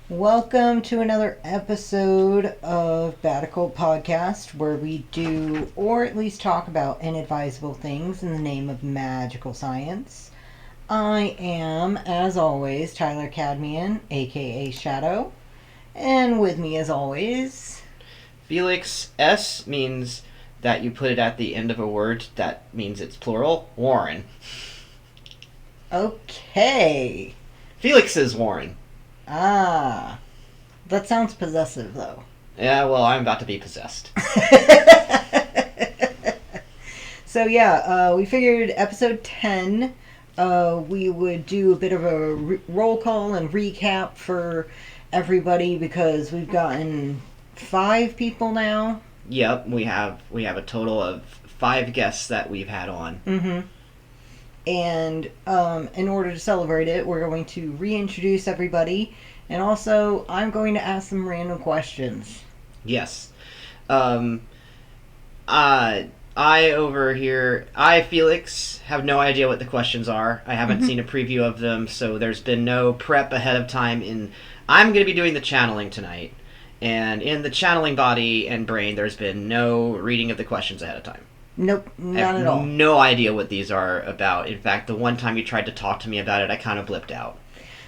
Welcome to another episode of Occult Podcast, where we do, or at least talk about, inadvisable things in the name of magical science. I am, as always, Tyler Cadmian, aka Shadow, and with me, as always, Felix. S means that you put it at the end of a word that means it's plural. Warren. Okay. Felix is Warren. Ah. That sounds possessive, though. Yeah, well, I'm about to be possessed. So, we figured episode 10, we would do a bit of a roll call and recap for everybody because we've gotten 5 people now. Yep, we have a total of 5 guests that we've had on. Mm-hmm. And in order to celebrate it, we're going to reintroduce everybody. And also, I'm going to ask some random questions. Yes. I over here, Felix, have no idea what the questions are. I haven't seen a preview of them, so there's been no prep ahead of time. I'm going to be doing the channeling tonight. And in the channeling body and brain, there's been no reading of the questions ahead of time. Nope, not at all. I have no idea what these are about. In fact, the one time you tried to talk to me about it, I kind of blipped out.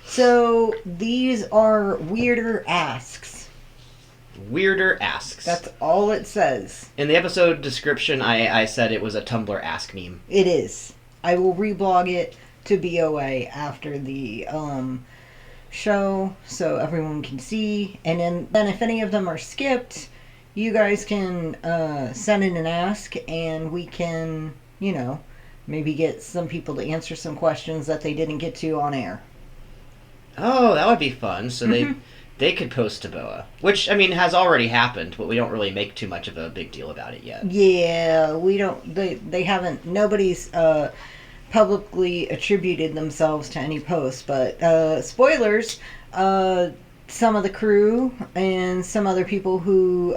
So, these are weirder asks. Weirder asks. That's all it says. In the episode description, I said it was a Tumblr ask meme. It is. I will reblog it to BOA after the show so everyone can see. And then if any of them are skipped, you guys can send in an ask and we can, maybe get some people to answer some questions that they didn't get to on air. Oh, that would be fun. So they could post to BOA. Which, has already happened, but we don't really make too much of a big deal about it yet. Yeah, we don't, they haven't, nobody's publicly attributed themselves to any posts, but spoilers, some of the crew and some other people who,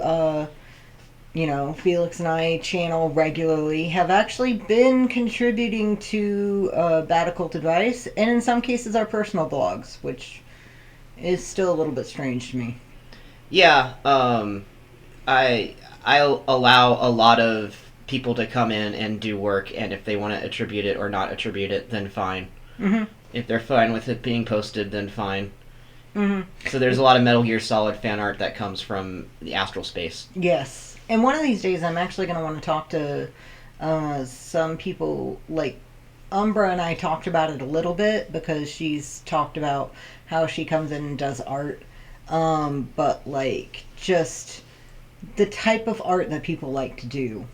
Felix and I channel regularly have actually been contributing to badoccultadvice, and in some cases our personal blogs, which is still a little bit strange to me. Yeah, I allow a lot of people to come in and do work, and if they want to attribute it or not attribute it, then fine. Mm-hmm. If they're fine with it being posted, then fine. Mm-hmm. So there's a lot of Metal Gear Solid fan art that comes from the astral space. Yes. And one of these days I'm actually going to want to talk to some people, like Umbra and I talked about it a little bit because she's talked about how she comes in and does art. But just the type of art that people like to do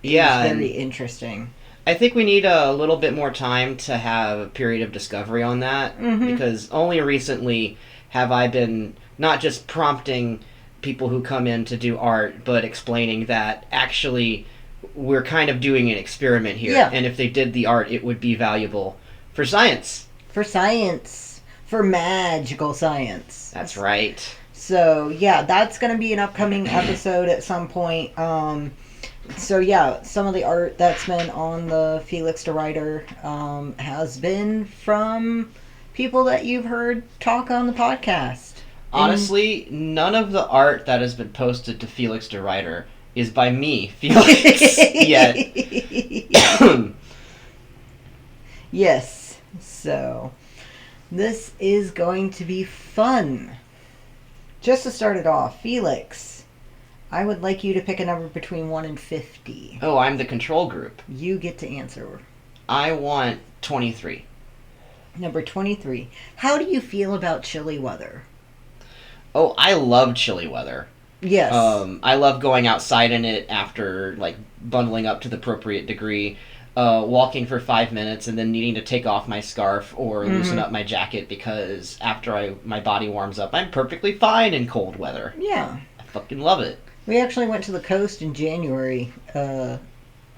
is very interesting. I think we need a little bit more time to have a period of discovery on that, because only recently have I been not just prompting people who come in to do art, but explaining that actually we're kind of doing an experiment here, and if they did the art, it would be valuable for science. For science. For magical science. That's right. So, that's going to be an upcoming episode at some point. Some of the art that's been on the Felix the Writer has been from people that you've heard talk on the podcast. Honestly, none of the art that has been posted to Felix the Writer is by me, Felix, yet. Yes. So, this is going to be fun. Just to start it off, Felix, I would like you to pick a number between 1 and 50. Oh, I'm the control group. You get to answer. I want 23. Number 23. How do you feel about chilly weather? Oh, I love chilly weather. Yes. I love going outside in it after, bundling up to the appropriate degree, walking for 5 minutes, and then needing to take off my scarf or loosen up my jacket because after my body warms up, I'm perfectly fine in cold weather. Yeah. I fucking love it. We actually went to the coast in January a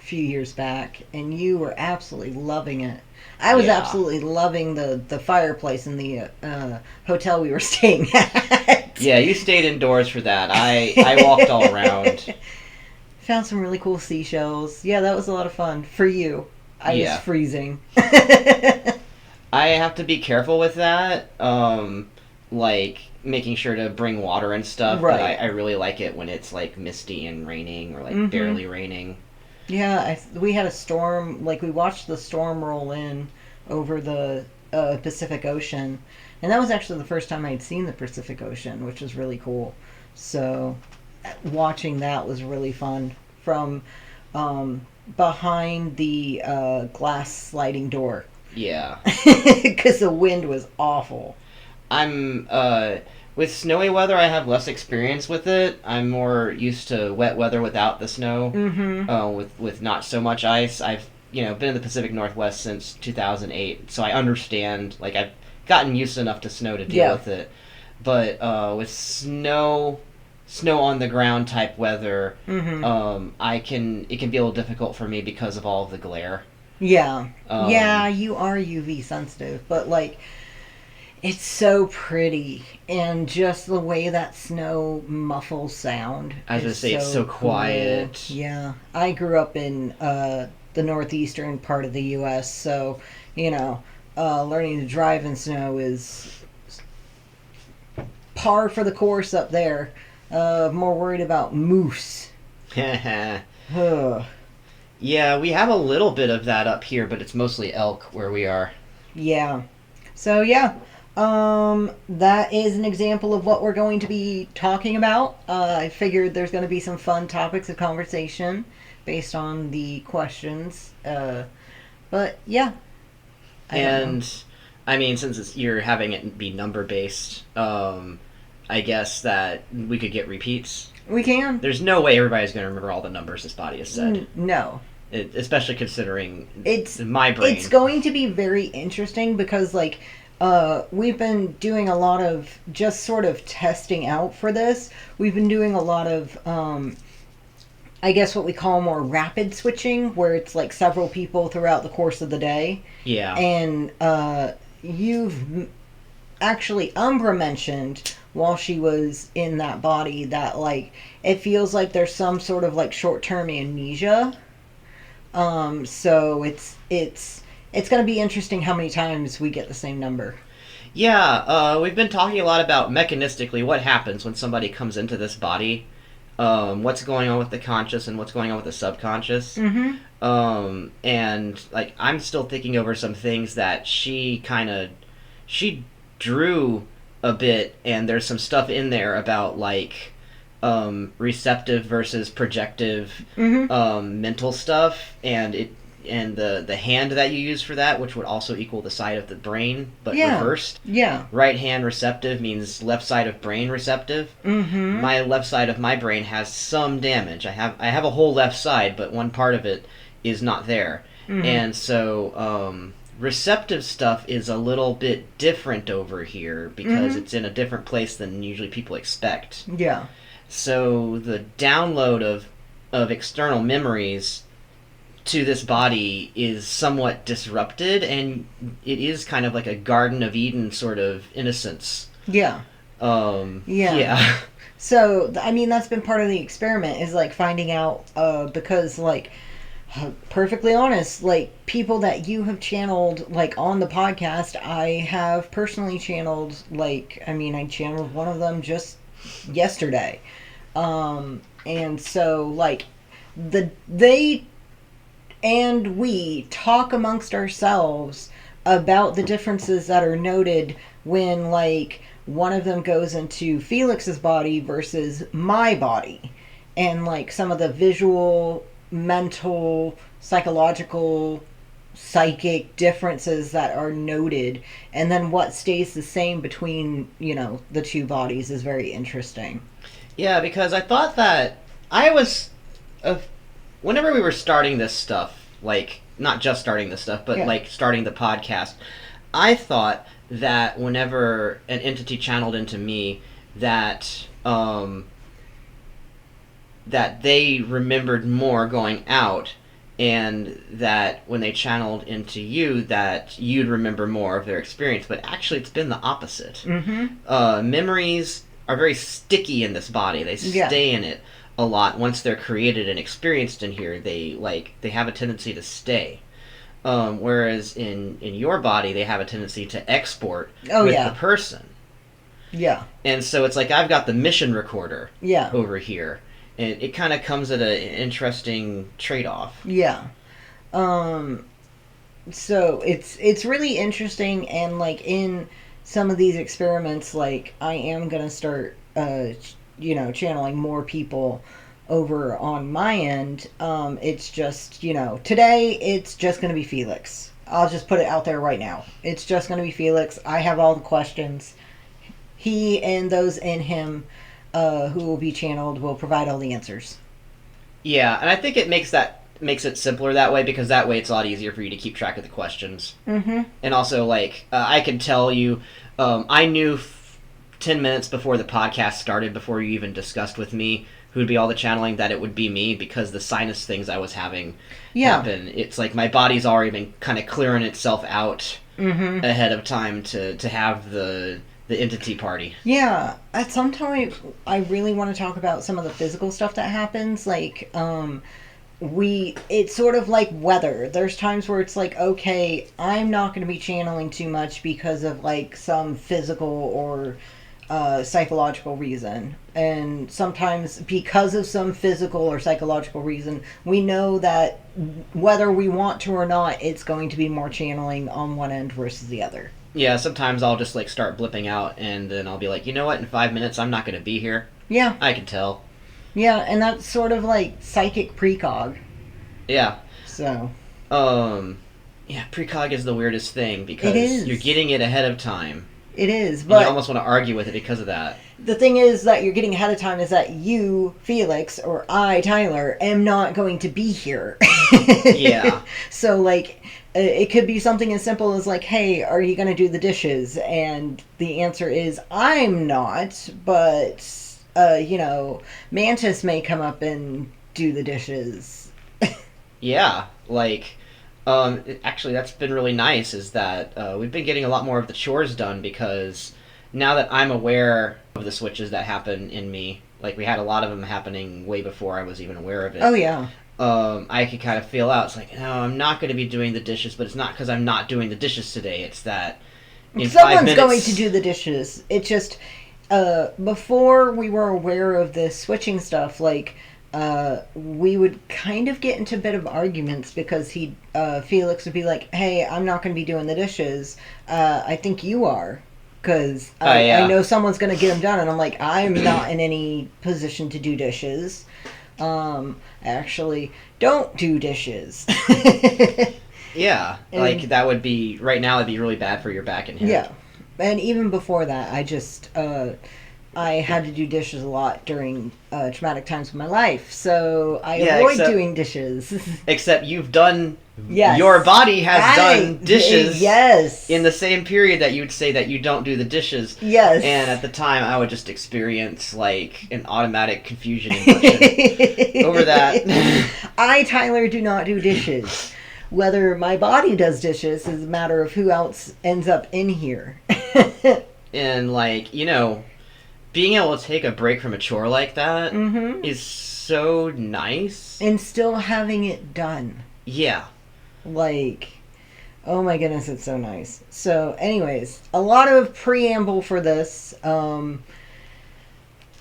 few years back, and you were absolutely loving it. I was absolutely loving the fireplace in the hotel we were staying at. Yeah, you stayed indoors for that. I walked all around. Found some really cool seashells. Yeah, that was a lot of fun. For you. I was freezing. I have to be careful with that. like making sure to bring water and stuff. Right. But I really like it when it's like misty and raining or like Mm-hmm. barely raining. Yeah, we had a storm. Like we watched the storm roll in over the Pacific Ocean, and that was actually the first time I'd seen the Pacific Ocean, which was really cool. So, watching that was really fun from behind the glass sliding door. Yeah. Because the wind was awful. I'm with snowy weather. I have less experience with it. I'm more used to wet weather without the snow. Mm-hmm. With not so much ice. I've been in the Pacific Northwest since 2008, so I understand. Like I've gotten used enough to snow to deal with it. But with snow on the ground type weather, Mm-hmm. it can be a little difficult for me because of all of the glare. Yeah. Yeah, you are UV sensitive, but like it's so pretty, and just the way that snow muffles sound. I was gonna say it's so quiet. Cool. Yeah, I grew up in the northeastern part of the U.S., so learning to drive in snow is par for the course up there. More worried about moose. Ugh. Yeah, we have a little bit of that up here, but it's mostly elk where we are. Yeah. So yeah, that is an example of what we're going to be talking about. I figured there's going to be some fun topics of conversation based on the questions. But yeah. And I mean, since you're having it be number based, I guess that we could get repeats. We can. There's no way everybody's going to remember all the numbers this body has said. No. Especially considering it's my brain. It's going to be very interesting because, like, we've been doing a lot of just sort of testing out for this. We've been doing a lot of, I guess what we call more rapid switching, where it's like several people throughout the course of the day. Yeah. And you've actually, Umbra mentioned while she was in that body that, like, it feels like there's some sort of, like, short-term amnesia. So it's going to be interesting how many times we get the same number. Yeah, we've been talking a lot about mechanistically what happens when somebody comes into this body, what's going on with the conscious and what's going on with the subconscious. Mm-hmm. And like I'm still thinking over some things that she drew a bit, and there's some stuff in there about like receptive versus projective mental stuff, and the hand that you use for that, which would also equal the side of the brain, but reversed. Yeah. Right hand receptive means left side of brain receptive. Mm-hmm. My left side of my brain has some damage. I have a whole left side, but one part of it is not there. Mm-hmm. And so receptive stuff is a little bit different over here because it's in a different place than usually people expect. Yeah. So the download of external memories to this body is somewhat disrupted, and it is kind of like a Garden of Eden sort of innocence. Yeah. Yeah. So, I mean, that's been part of the experiment, is like finding out, because, like, perfectly honest, like, people that you have channeled, like, on the podcast, I have personally channeled, like, I mean, I channeled one of them just yesterday. And so, like, they and we talk amongst ourselves about the differences that are noted when, like, one of them goes into Felix's body versus my body, and, like, some of the visual, mental, psychological, psychic differences that are noted, and then what stays the same between, the two bodies is very interesting. Yeah, because I thought that I was whenever we were starting this stuff, like, not just starting this stuff, but, like, starting the podcast, I thought that whenever an entity channeled into me, that they remembered more going out, and that when they channeled into you, that you'd remember more of their experience. But actually, it's been the opposite. Mm-hmm. Memories are very sticky in this body. They stay in it a lot. Once they're created and experienced in here, they have a tendency to stay. Whereas in your body, they have a tendency to export the person. Yeah. And so it's like I've got the mission recorder Yeah. over here. And it kind of comes at an interesting trade-off. Yeah. So it's really interesting, and like in some of these experiments, like I am gonna start channeling more people over on my end. It's just, today it's just gonna be Felix. I'll just put it out there right now. It's just gonna be Felix. I have all the questions. He and those in him who will be channeled will provide all the answers. Yeah, and I think it makes it simpler that way, because that way it's a lot easier for you to keep track of the questions. Mm-hmm. And also, like, I can tell you, I knew 10 minutes before the podcast started, before you even discussed with me who would be all the channeling, that it would be me, because the sinus things I was having happen. It's like my body's already been kind of clearing itself out ahead of time to have the entity party. Yeah, at some time I really want to talk about some of the physical stuff that happens. Like, it's sort of like weather. There's times where it's like, okay, I'm not going to be channeling too much because of like some physical or psychological reason. And sometimes because of some physical or psychological reason, we know that whether we want to or not, it's going to be more channeling on one end versus the other. Yeah, sometimes I'll just like start blipping out, and then I'll be like, you know what, in 5 minutes I'm not going to be here. Yeah. I can tell. Yeah, and that's sort of like psychic precog. Yeah. So. Yeah, precog is the weirdest thing, because you're getting it ahead of time. It is, but... but... you almost want to argue with it because of that. The thing is that you're getting ahead of time is that you, Felix, or I, Tyler, am not going to be here. Yeah. So, like, it could be something as simple as, like, hey, are you going to do the dishes? And the answer is, I'm not, but, Mantis may come up and do the dishes. Yeah, like... actually, that's been really nice, is that we've been getting a lot more of the chores done, because now that I'm aware of the switches that happen in me, like we had a lot of them happening way before I was even aware of it. Oh, yeah. I could kind of feel out. It's like, no, I'm not going to be doing the dishes, but it's not because I'm not doing the dishes today. It's that in 5 someone's minutes... going to do the dishes. It's just, before we were aware of this switching stuff, like... we would kind of get into a bit of arguments, because Felix would be like, hey, I'm not going to be doing the dishes. I think you are, because I know someone's going to get them done. And I'm like, I'm not in any position to do dishes. Actually, don't do dishes. Yeah, like that would be, right now it'd be really bad for your back and hip. Yeah. And even before that, I had to do dishes a lot during traumatic times of my life, so I avoid doing dishes. Except you've done... Yes. Your body has done dishes yes. in the same period that you would say that you don't do the dishes. Yes. And at the time, I would just experience, like, an automatic confusion emotion over that. I, Tyler, do not do dishes. Whether my body does dishes is a matter of who else ends up in here. And, like, being able to take a break from a chore like that is so nice. And still having it done. Yeah. Like, oh my goodness, it's so nice. So, anyways, a lot of preamble for this. I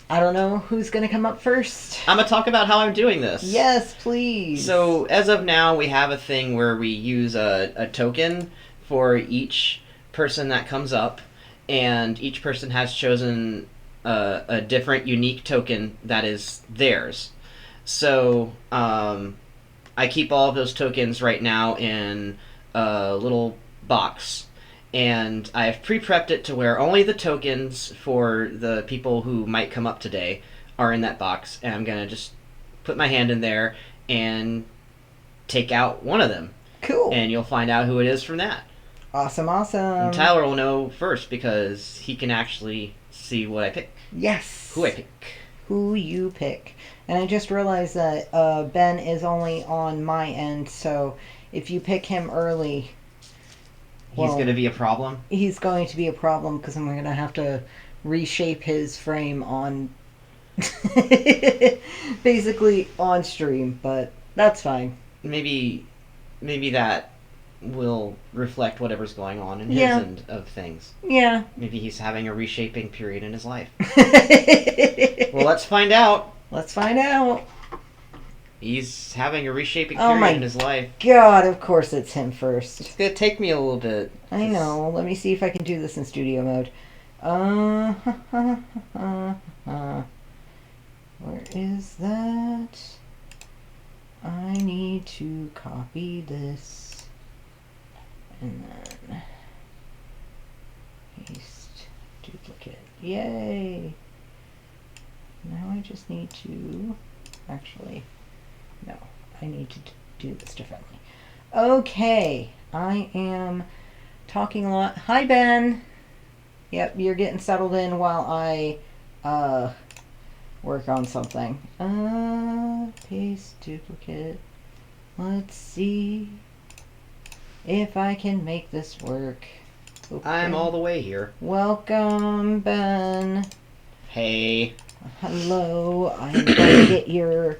don't know who's going to come up first. I'm going to talk about how I'm doing this. Yes, please. So, as of now, we have a thing where we use a token for each person that comes up, and each person has chosen a different unique token that is theirs. So I keep all of those tokens right now in a little box, and I've pre-prepped it to where only the tokens for the people who might come up today are in that box, and I'm going to just put my hand in there and take out one of them. Cool. And you'll find out who it is from that. Awesome. And Tyler will know first, because he can actually see what I pick. Yes. Who I pick. Who you pick. And I just realized that Ben is only on my end, so if you pick him early... He's going to be a problem? He's going to be a problem, because I'm going to have to reshape his frame on... basically on stream, but that's fine. Maybe that will reflect whatever's going on in his Yeah. end of things. Yeah. Maybe he's having a reshaping period in his life. Well, let's find out. Let's find out. He's having a reshaping Oh period my in his life. God, of course it's him first. It's gonna take me a little bit. I know. Let me see if I can do this in studio mode. Where is that? I need to copy this. And then paste, duplicate. Yay! Now I just need to... Actually, no. I need to do this differently. Okay. I am talking a lot. Hi, Ben. Yep, you're getting settled in while I work on something. Paste, duplicate. Let's see if I can make this work. Okay. I'm all the way here. Welcome, Ben. Hey. Hello. I'm going to get your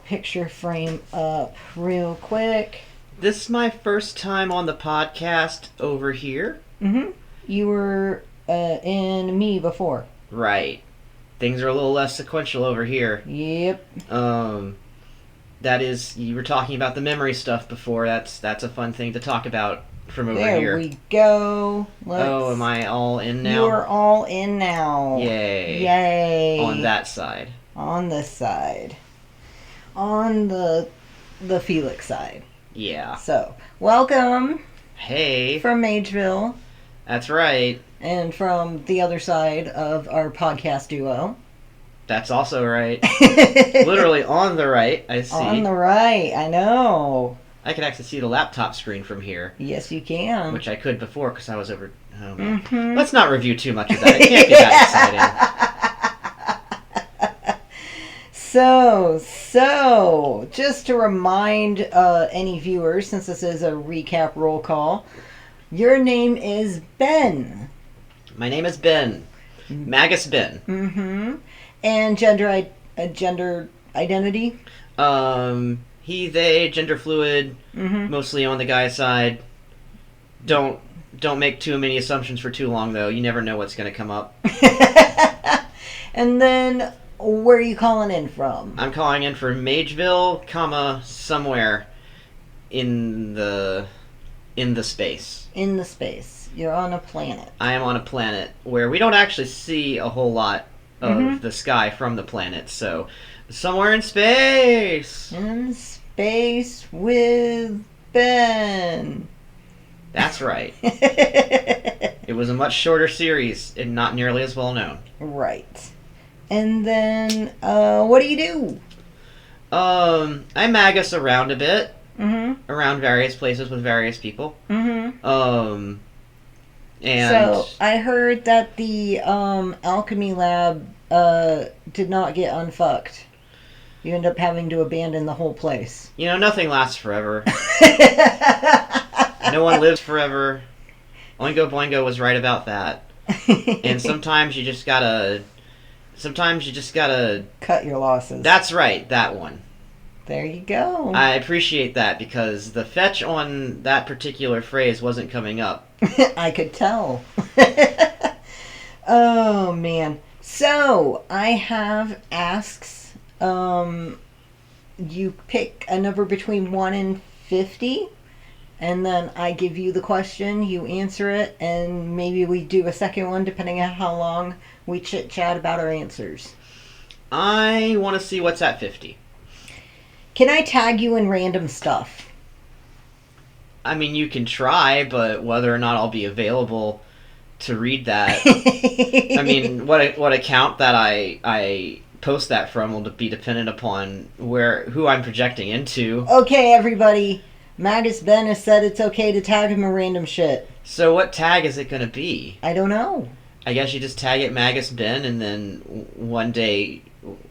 picture frame up real quick. This is my first time on the podcast over here. Mm-hmm. You were in me before. Right. Things are a little less sequential over here. Yep. That is, you were talking about the memory stuff before. That's a fun thing to talk about from over There here. we go. Oh, am I all in now? You're all in now. Yay. Yay. On that side. On this side. On the Felix side. Yeah. So, welcome Hey. from Mageville That's right. and from the other side of our podcast duo. That's also right. Literally on the right, I see. On the right, I know. I can actually see the laptop screen from here. Yes, you can. Which I could before because I was over... Oh, man. Mm-hmm. Let's not review too much of that. It can't be that exciting. So, just to remind any viewers, since this is a recap roll call, your name is Ben. My name is Ben. Magus Ben. Mm-hmm. And gender identity? He, they, gender fluid, mostly on the guy's side. Don't make too many assumptions for too long, though. You never know what's going to come up. And then, where are you calling in from? I'm calling in from Mageville, somewhere in the space. In the space. You're on a planet. I am on a planet where we don't actually see a whole lot of the sky from the planet, so somewhere in space. In space with Ben. That's right. It was a much shorter series and not nearly as well known. Right. And then, what do you do? I magus around a bit. Mm-hmm. Around various places with various people. Mm-hmm. And so, I heard that the alchemy lab did not get unfucked. You end up having to abandon the whole place. you know, nothing lasts forever. No one lives forever. Oingo Boingo was right about that. And sometimes you just gotta cut your losses. That's right, that one. There you go. I appreciate that because the fetch on that particular phrase wasn't coming up. I could tell. Oh, man. So, I have asks. You pick a number between 1 and 50, and then I give you the question, you answer it, and maybe we do a second one depending on how long we chit-chat about our answers. I want to see what's at 50. Can I tag you in random stuff? I mean, you can try, but whether or not I'll be available to read that... I mean, what account that I post that from will be dependent upon who I'm projecting into. Okay, everybody. Magus Ben has said it's okay to tag him in random shit. So what tag is it going to be? I don't know. I guess you just tag it Magus Ben, and then one day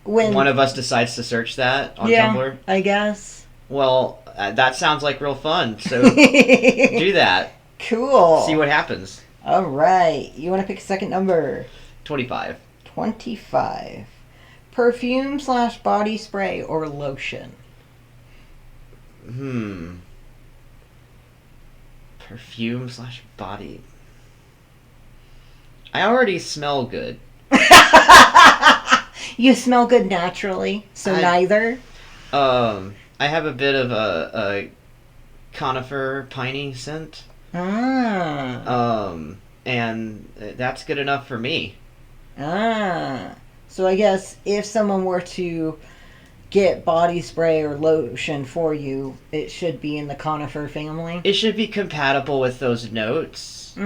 When one of us decides to search that on Tumblr. I guess. Well, that sounds like real fun, so do that. Cool. See what happens. All right. You want to pick a second number? 25. 25. Perfume / body spray or lotion? Perfume slash body. I already smell good. You smell good naturally, so neither. I have a bit of a conifer piney scent. And that's good enough for me. So I guess if someone were to get body spray or lotion for you, it should be in the conifer family. It should be compatible with those notes.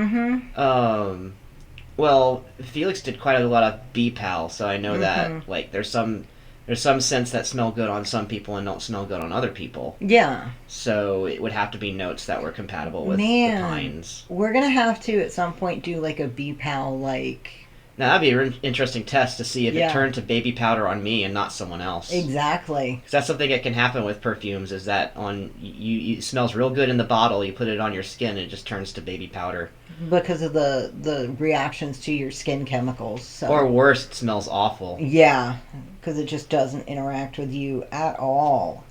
Well, Felix did quite a lot of bee pal, so I know that like there's some scents that smell good on some people and don't smell good on other people. Yeah. So it would have to be notes that were compatible with the pines. We're gonna have to at some point do like a bee pal like. Now that'd be an interesting test to see if it turned to baby powder on me and not someone else. Exactly. Because that's something that can happen with perfumes. Is that on you? It smells real good in the bottle. You put it on your skin, and it just turns to baby powder. Because of the reactions to your skin chemicals. So. Or worse, it smells awful. Yeah, because it just doesn't interact with you at all.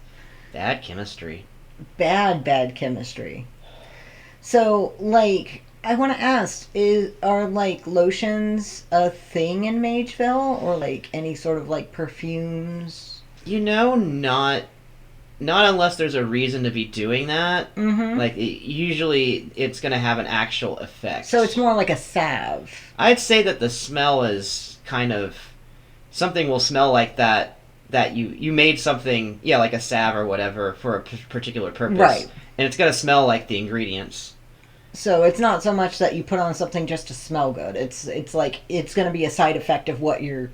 Bad chemistry. Bad chemistry. So, like, I want to ask, are, like, lotions a thing in Mageville? Or, like, any sort of, like, perfumes? You know, not unless there's a reason to be doing that. Like, usually it's going to have an actual effect. So it's more like a salve. I'd say that the smell is kind of... Something will smell like that you made something, like a salve or whatever, for a particular purpose. Right. And it's going to smell like the ingredients. So it's not so much that you put on something just to smell good. It's like it's going to be a side effect of what you're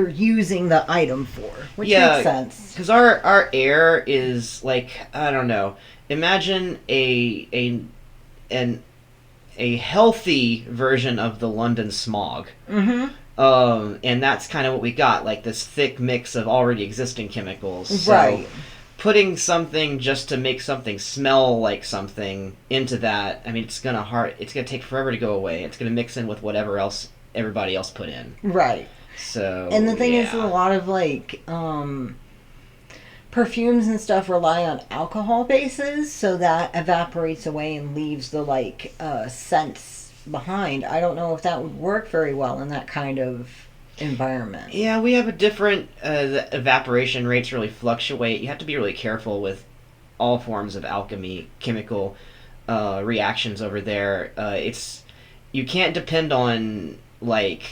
using the item for, which makes sense. Because our air is like, I don't know. Imagine a healthy version of the London smog. And that's kind of what we got, like this thick mix of already existing chemicals. Right. So putting something just to make something smell like something into that, I mean, it's gonna take forever to go away. It's gonna mix in with whatever else everybody else put in. Right. So, and the thing is, a lot of like perfumes and stuff rely on alcohol bases, so that evaporates away and leaves the like scents behind. I don't know if that would work very well in that kind of environment. Yeah, we have a different the evaporation rates really fluctuate. You have to be really careful with all forms of alchemy, chemical reactions over there. You can't depend on like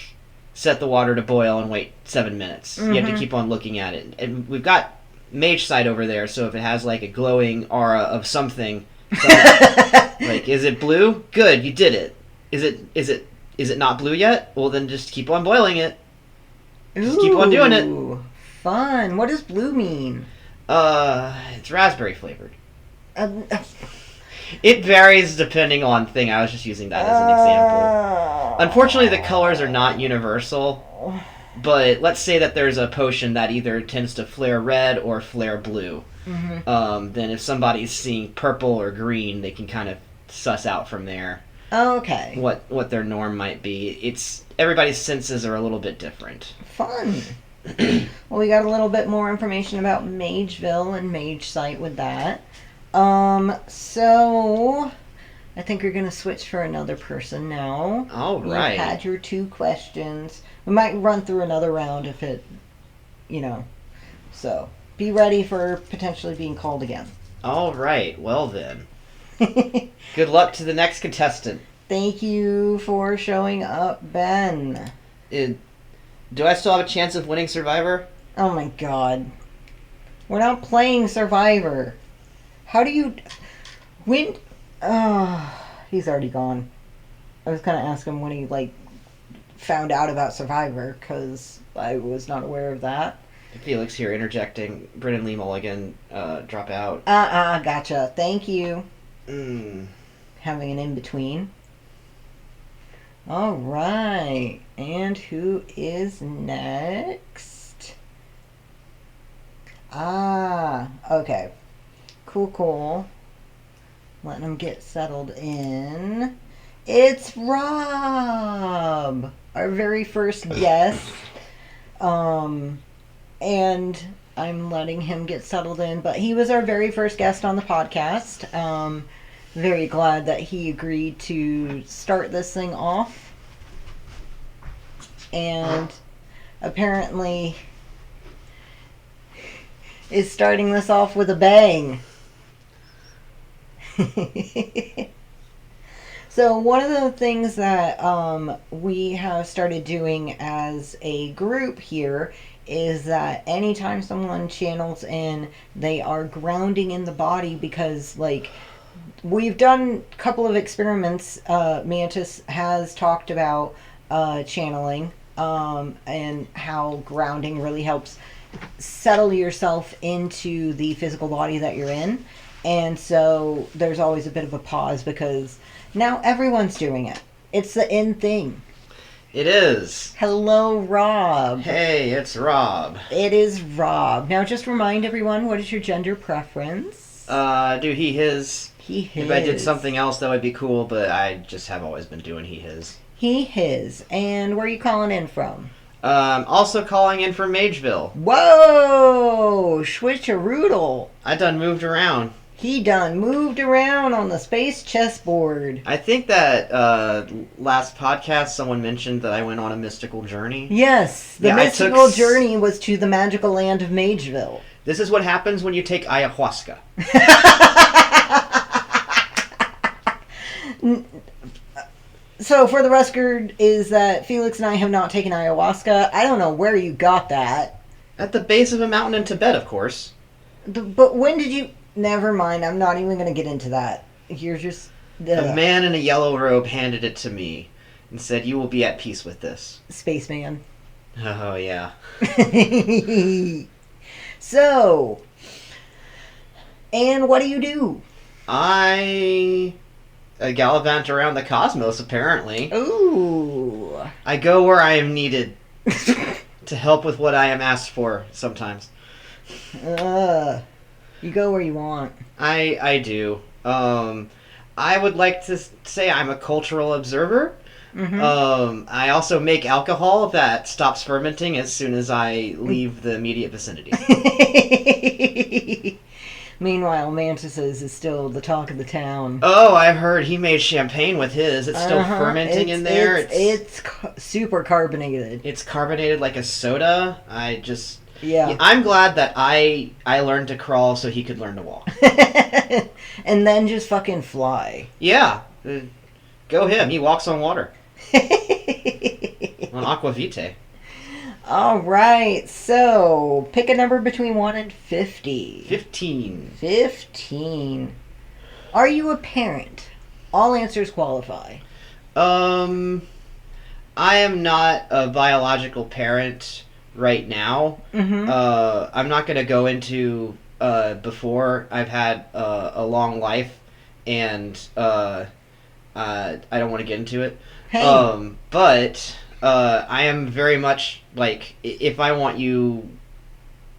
set the water to boil and wait 7 minutes. You have to keep on looking at it. And we've got mage sight over there, so if it has like a glowing aura of something, like, is it blue? Good, you did it. Is it not blue yet? Well, then just keep on boiling it. Just keep on doing it. Fun. What does blue mean? It's raspberry flavored. It varies depending on thing. I was just using that as an example. Unfortunately, the colors are not universal. But let's say that there's a potion that either tends to flare red or flare blue. Then if somebody's seeing purple or green, they can kind of suss out from there. Okay. What their norm might be. Everybody's senses are a little bit different. Fun. Well, we got a little bit more information about Mageville and Mage Sight with that. So I think we're gonna switch for another person now. All right. You've had your 2 questions. We might run through another round if it, So be ready for potentially being called again. All right. Well then. Good luck to the next contestant. Thank you for showing up, Ben. Do I still have a chance of winning Survivor? Oh my god. We're not playing Survivor. How do you win? He's already gone. I was gonna ask him when he found out about Survivor, because I was not aware of that. Felix here interjecting. Brennan Lee Mulligan, drop out. Gotcha. Thank you. Having an in-between. Alright. And who is next? Okay. Cool. Letting him get settled in. It's Rob! Our very first guest. And I'm letting him get settled in, but he was our very first guest on the podcast. very glad that he agreed to start this thing off. And apparently is starting this off with a bang. So one of the things that we have started doing as a group here is that anytime someone channels in, they are grounding in the body, because like we've done a couple of experiments. Mantis has talked about channeling and how grounding really helps settle yourself into the physical body that you're in. And so there's always a bit of a pause because now everyone's doing it. It's the in thing. It is. Hello, Rob. Hey, it's Rob. It is Rob. Now just remind everyone, what is your gender preference? Do he, his. He, his. If I did something else, that would be cool, but I just have always been doing he, his. He, his. And where are you calling in from? Also calling in from Mageville. Whoa! Switcheroodle. I done moved around. He done moved around on the space chessboard. I think that last podcast someone mentioned that I went on a mystical journey. Yes, the mystical journey was to the magical land of Mageville. This is what happens when you take ayahuasca. So, for the record, is that Felix and I have not taken ayahuasca. I don't know where you got that. At the base of a mountain in Tibet, of course. But when did you... Never mind, I'm not even going to get into that. You're just... A man in a yellow robe handed it to me and said, "You will be at peace with this." Spaceman. Oh, yeah. So, and what do you do? I gallivant around the cosmos, apparently. Ooh. I go where I am needed to help with what I am asked for sometimes. You go where you want. I do. I would like to say I'm a cultural observer. Mm-hmm. I also make alcohol that stops fermenting as soon as I leave the immediate vicinity. Meanwhile, Mantis's is still the talk of the town. Oh, I've heard he made champagne with his. It's still fermenting in there. It's super carbonated. It's carbonated like a soda. Yeah. I'm glad that I learned to crawl so he could learn to walk. And then just fucking fly. Yeah. Go him. He walks on water. On aqua vitae. Alright, so pick a number between 1 and 50. 15. 15. Are you a parent? All answers qualify. I am not a biological parent right now. Mm-hmm. I'm not going to go into before. I've had a long life, and I don't want to get into it. Hey. But I am very much like, if I want you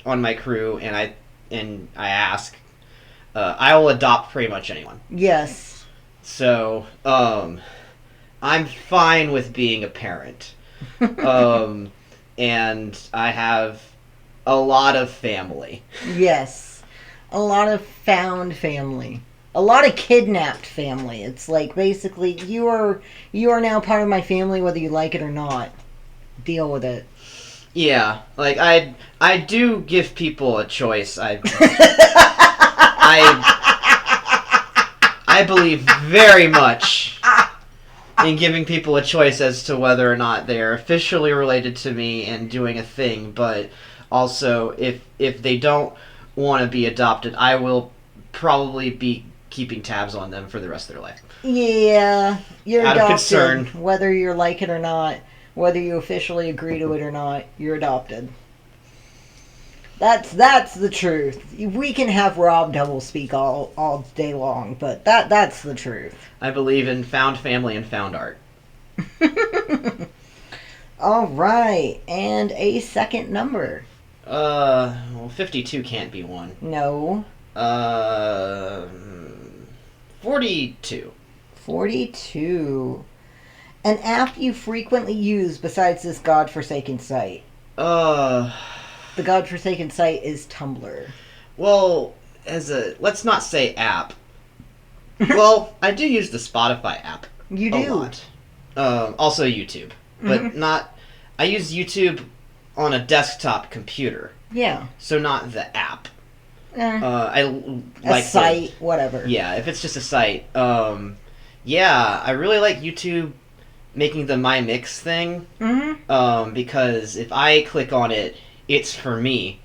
on my crew and I ask, I will adopt pretty much anyone. Yes. So I'm fine with being a parent. And I have a lot of family. Yes. A lot of found family. A lot of kidnapped family. It's like, basically, you are now part of my family whether you like it or not. Deal with it. Yeah, like I do give people a choice. I believe very much in giving people a choice as to whether or not they are officially related to me and doing a thing, but also if they don't want to be adopted, I will probably be keeping tabs on them for the rest of their life. Yeah, you're out adopted, of concern. Whether you like it or not, whether you officially agree to it or not, you're adopted. That's the truth. We can have Rob double speak all day long, but that's the truth. I believe in found family and found art. All right, and a second number. Well, 52 can't be one. No. 42. 42. An app you frequently use besides this godforsaken site. The godforsaken site is Tumblr. Well, let's not say app. Well, I do use the Spotify app. You A do. lot. Also YouTube, but not. I use YouTube on a desktop computer, Yeah. so not the app. Eh, I a like site, whatever. Yeah, if it's just a site. Yeah, I really like YouTube making the My Mix thing. Because if I click on it, it's for me.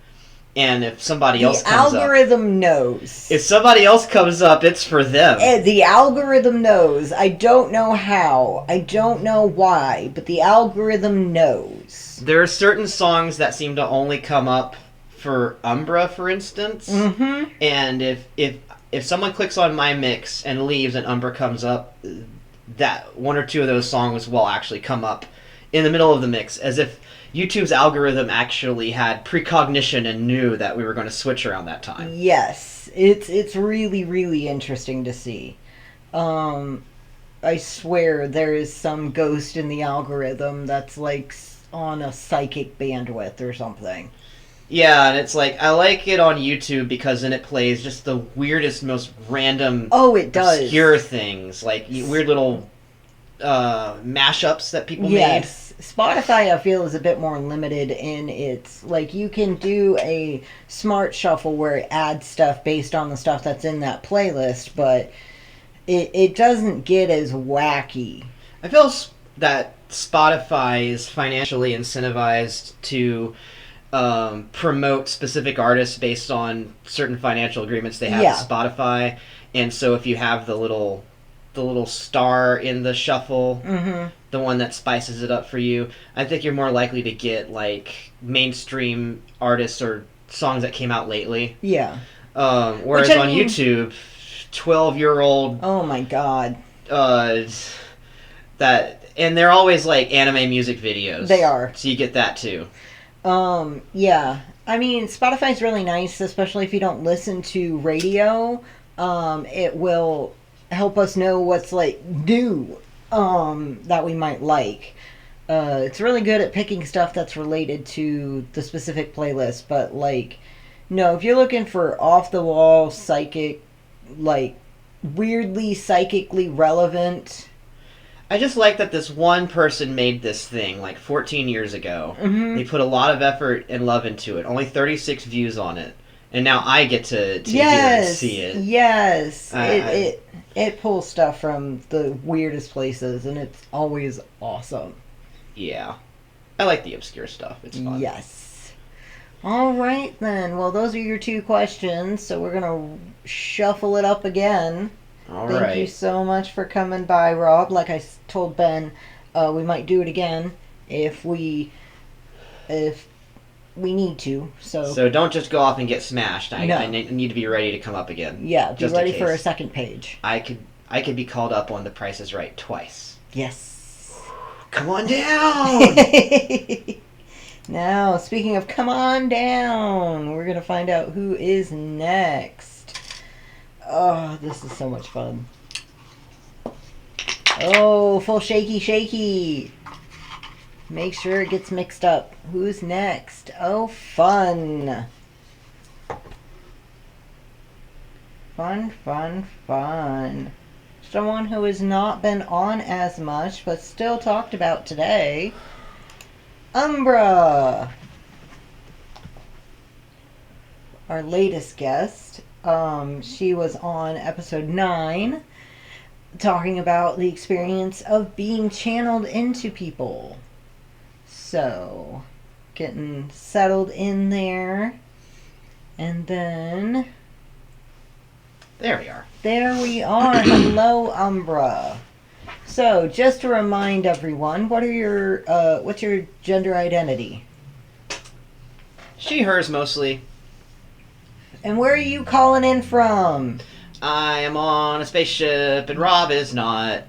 And if somebody else comes up... The algorithm knows. If somebody else comes up, it's for them. The algorithm knows. I don't know how. I don't know why, but the algorithm knows. There are certain songs that seem to only come up for Umbra, for instance. And if someone clicks on My Mix and leaves and Umbra comes up, that one or two of those songs will actually come up in the middle of the mix, as if YouTube's algorithm actually had precognition and knew that we were going to switch around that time. Yes, it's really, really interesting to see. I swear there is some ghost in the algorithm that's like on a psychic bandwidth or something. Yeah, and it's like, I like it on YouTube because then it plays just the weirdest, most random, it does. obscure things, like weird little mashups that people made. Spotify, I feel, is a bit more limited in its, like, you can do a smart shuffle where it adds stuff based on the stuff that's in that playlist, but it doesn't get as wacky. I feel that Spotify is financially incentivized to promote specific artists based on certain financial agreements they have with Spotify, and so if you have the little star in the shuffle, the one that spices it up for you, I think you're more likely to get like mainstream artists or songs that came out lately. Yeah. Whereas on YouTube, 12-year-old. Oh my god. And they're always like anime music videos. They are. So you get that too. Yeah. I mean, Spotify's really nice, especially if you don't listen to radio. It will help us know what's like new that we might like. It's really good at picking stuff that's related to the specific playlist, but like, no, if you're looking for off the wall psychic, like weirdly psychically relevant. I just like that this one person made this thing like 14 years ago. They put a lot of effort and love into it. Only 36 views on it. And now I get to hear and see it. Yes. It pulls stuff from the weirdest places, and it's always awesome. Yeah. I like the obscure stuff. It's fun. Yes. All right, then. Well, those are your two questions, so we're going to shuffle it up again. Thank you so much for coming by, Rob. Like I told Ben, we might do it again if we need to. So don't just go off and get smashed. I need to be ready to come up again. Yeah, be ready for a second page. I could be called up on The Price is Right twice. Yes. Come on down! Now, speaking of come on down, we're going to find out who is next. Oh, this is so much fun. Oh, full shaky. Make sure it gets mixed up. Who's next? Oh, fun. Fun. Someone who has not been on as much, but still talked about today. Umbra. Our latest guest. She was on episode 9, talking about the experience of being channeled into people. So, getting settled in there. And then... There we are. There we are. Hello, Umbra. So, just to remind everyone, what's your gender identity? She, hers mostly. And where are you calling in from? I am on a spaceship, and Rob is not.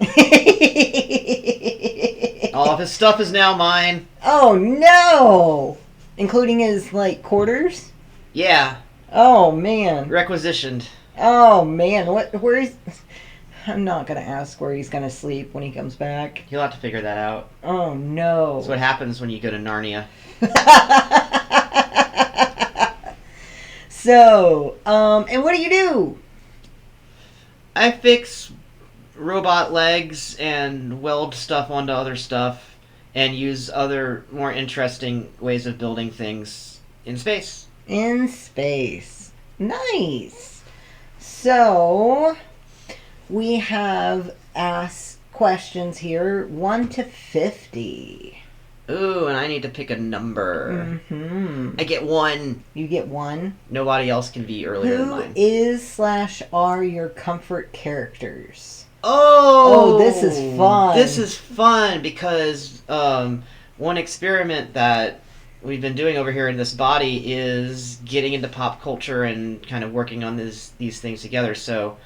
All of his stuff is now mine. Oh, no! Including his, quarters? Yeah. Oh, man. Requisitioned. Oh, man. I'm not going to ask where he's going to sleep when he comes back. He'll have to figure that out. Oh, no. That's what happens when you go to Narnia. So, and what do you do? I fix robot legs and weld stuff onto other stuff and use other more interesting ways of building things in space. In space. Nice. So, we have asked questions here 1 to 50. Ooh, and I need to pick a number. Mm-hmm. I get 1. You get 1. Nobody else can be earlier than Who mine. is/are your comfort characters? Oh, this is fun. This is fun because one experiment that we've been doing over here in this body is getting into pop culture and kind of working on these things together. So,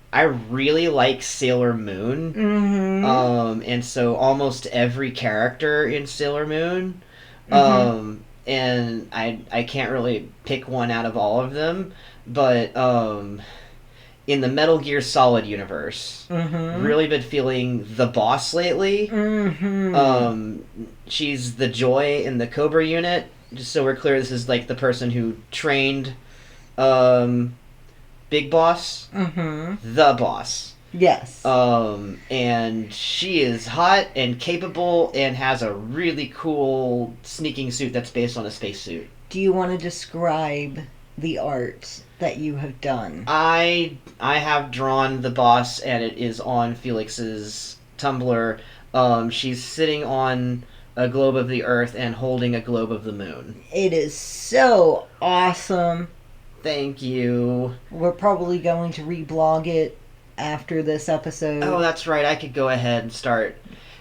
I really like Sailor Moon. Mm-hmm. And so almost every character in Sailor Moon. Mm-hmm. And I can't really pick one out of all of them, but in the Metal Gear Solid universe, Mm-hmm. really been feeling the boss lately. Mm-hmm. She's the Joy in the Cobra unit. Just so we're clear, this is like the person who trained Big Boss. Mm-hmm. The boss. Yes. And she is hot and capable and has a really cool sneaking suit that's based on a spacesuit. Do you want to describe the art that you have done? I have drawn the boss, and it is on Felix's Tumblr. She's sitting on a globe of the Earth and holding a globe of the Moon. It is so awesome. Thank you. We're probably going to reblog it after this episode. Oh, that's right. I could go ahead and start.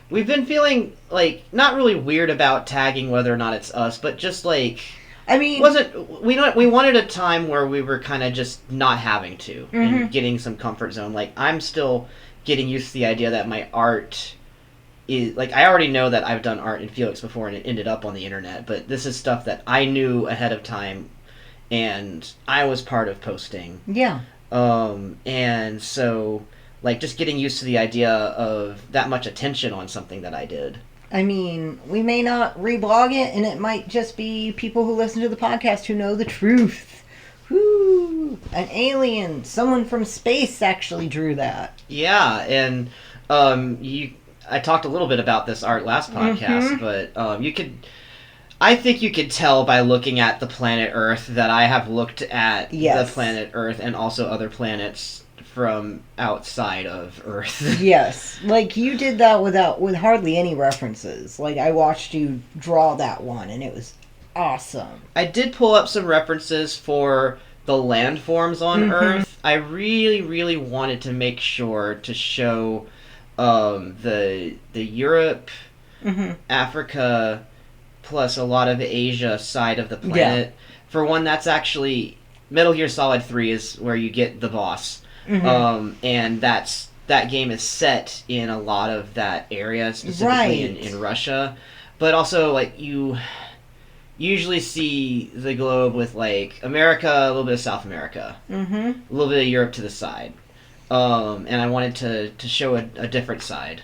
We've been feeling, like, not really weird about tagging whether or not it's us, but just, like... I mean... We wanted a time where we were kind of just not having to, Mm-hmm. and getting some comfort zone. Like, I'm still getting used to the idea that my art is... Like, I already know that I've done art in Felix before and it ended up on the internet, but this is stuff that I knew ahead of time, and I was part of posting. Yeah. And so, like, just getting used to the idea of that much attention on something that I did. I mean, we may not reblog it, and it might just be people who listen to the podcast who know the truth. Whoo! An alien, someone from space actually drew that. Yeah, and I talked a little bit about this art last podcast, but I think you could tell by looking at the planet Earth that I have looked at Yes. the planet Earth and also other planets from outside of Earth. Yes, like you did that with hardly any references. Like I watched you draw that one, and it was awesome. I did pull up some references for the landforms on Earth. I really, really wanted to make sure to show the Europe, Africa, plus a lot of Asia side of the planet. Yeah. For one, that's actually Metal Gear Solid 3 is where you get the boss. And that game is set in a lot of that area, specifically in Russia. But also, like, you usually see the globe with, like, America, a little bit of South America, a little bit of Europe to the side. And I wanted to show a different side.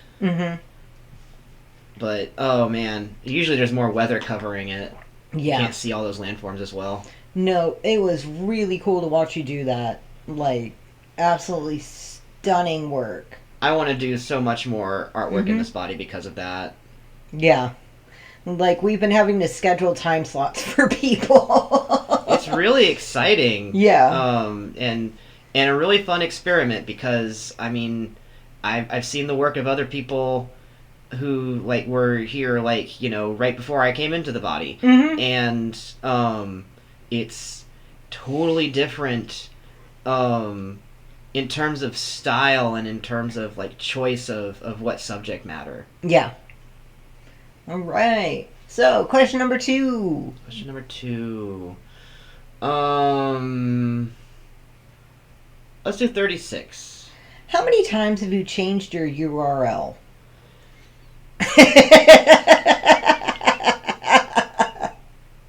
But, oh man, usually there's more weather covering it. Yeah. You can't see all those landforms as well. No, it was really cool to watch you do that. Like, absolutely stunning work. I want to do so much more artwork in this body because of that. Yeah. Like, we've been having to schedule time slots for people. It's really exciting. Yeah. And a really fun experiment because, I mean, I've seen the work of other people who, like, were here, like, you know, right before I came into the body. And it's totally different in terms of style and in terms of, like, choice of what subject matter. Yeah. All right. So, question number 2. Question number 2. Let's do 36. How many times have you changed your URL?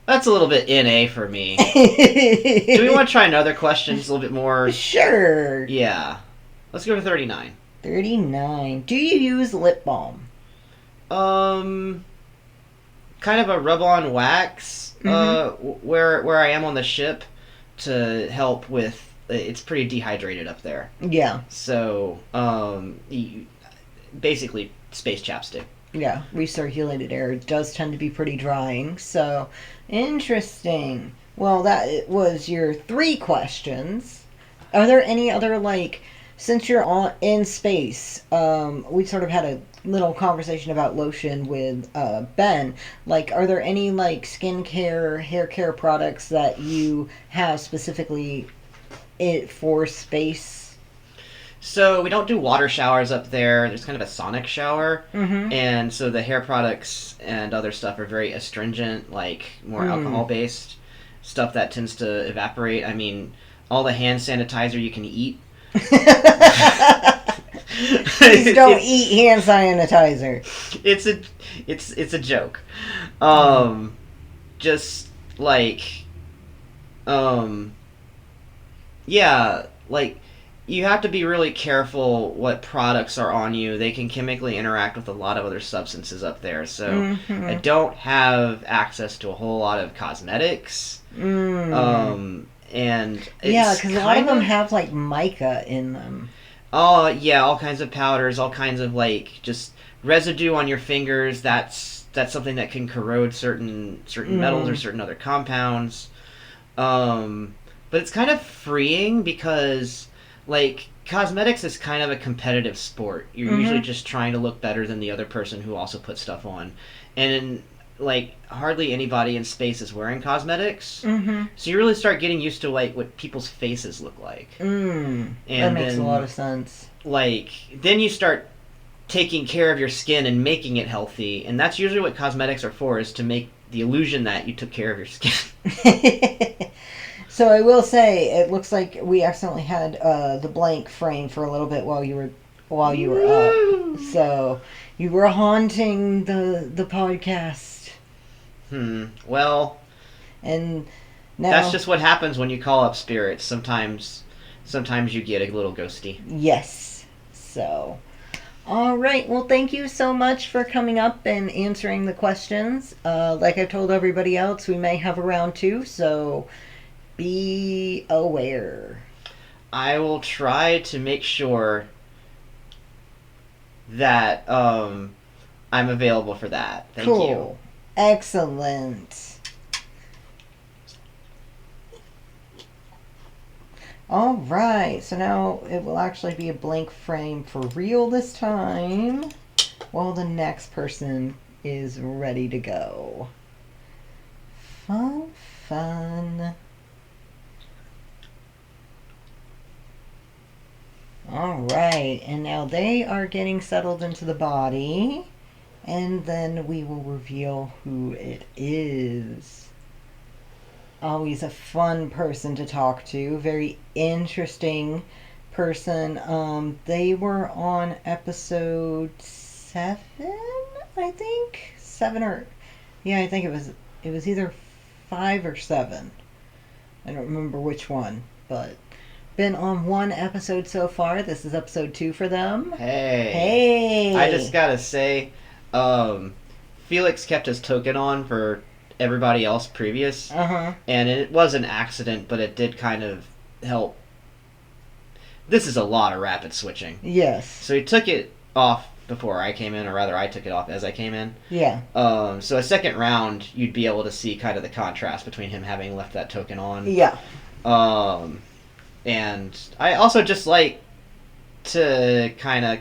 That's a little bit NA for me. Do we want to try another question? It's a little bit more... Sure. Yeah. Let's go to 39. 39. Do you use lip balm? Kind of a rub-on wax, where I am on the ship to help with it's pretty dehydrated up there. Yeah. So, basically, space chapstick. Yeah, recirculated air does tend to be pretty drying. So, interesting. Well, that was your 3 questions. Are there any other, like, since you're in space, we sort of had a little conversation about lotion with Ben. Like, are there any, like, skincare, hair care products that you have specifically for space? So we don't do water showers up there. There's kind of a sonic shower. Mm-hmm. And so the hair products and other stuff are very astringent, like more alcohol-based stuff that tends to evaporate. I mean, all the hand sanitizer you can eat. Please don't eat hand sanitizer. It's a joke. Just like, yeah, like, you have to be really careful what products are on you. They can chemically interact with a lot of other substances up there. So I don't have access to a whole lot of cosmetics. And yeah, because a lot of them have like mica in them. Oh yeah, all kinds of powders, all kinds of like just residue on your fingers. That's something that can corrode certain metals or certain other compounds. But it's kind of freeing because, like, cosmetics is kind of a competitive sport. You're usually just trying to look better than the other person who also put stuff on. And, like, hardly anybody in space is wearing cosmetics. So you really start getting used to, like, what people's faces look like. And that makes a lot of sense. Like, then you start taking care of your skin and making it healthy. And that's usually what cosmetics are for, is to make the illusion that you took care of your skin. So I will say, it looks like we accidentally had the blank frame for a little bit while you were up. So you were haunting the podcast. Well, and now that's just what happens when you call up spirits. Sometimes you get a little ghosty. Yes. So, all right. Well, thank you so much for coming up and answering the questions. Like I told everybody else, we may have a round 2. So be aware. I will try to make sure that I'm available for that. Thank you. Excellent. All right. So now it will actually be a blank frame for real this time, while the next person is ready to go. Fun. Alright, and now they are getting settled into the body, and then we will reveal who it is. Always a fun person to talk to, very interesting person. They were on episode 7, I think? 7 or... yeah, I think it was either 5 or 7. I don't remember which one, but... been on 1 episode so far. This is episode 2 for them. Hey. I just gotta say, Felix kept his token on for everybody else previous. And it was an accident, but it did kind of help. This is a lot of rapid switching. Yes. So he took it off before I came in, or rather I took it off as I came in. Yeah. So a second round, you'd be able to see kind of the contrast between him having left that token on. Yeah. And I also just like to kind of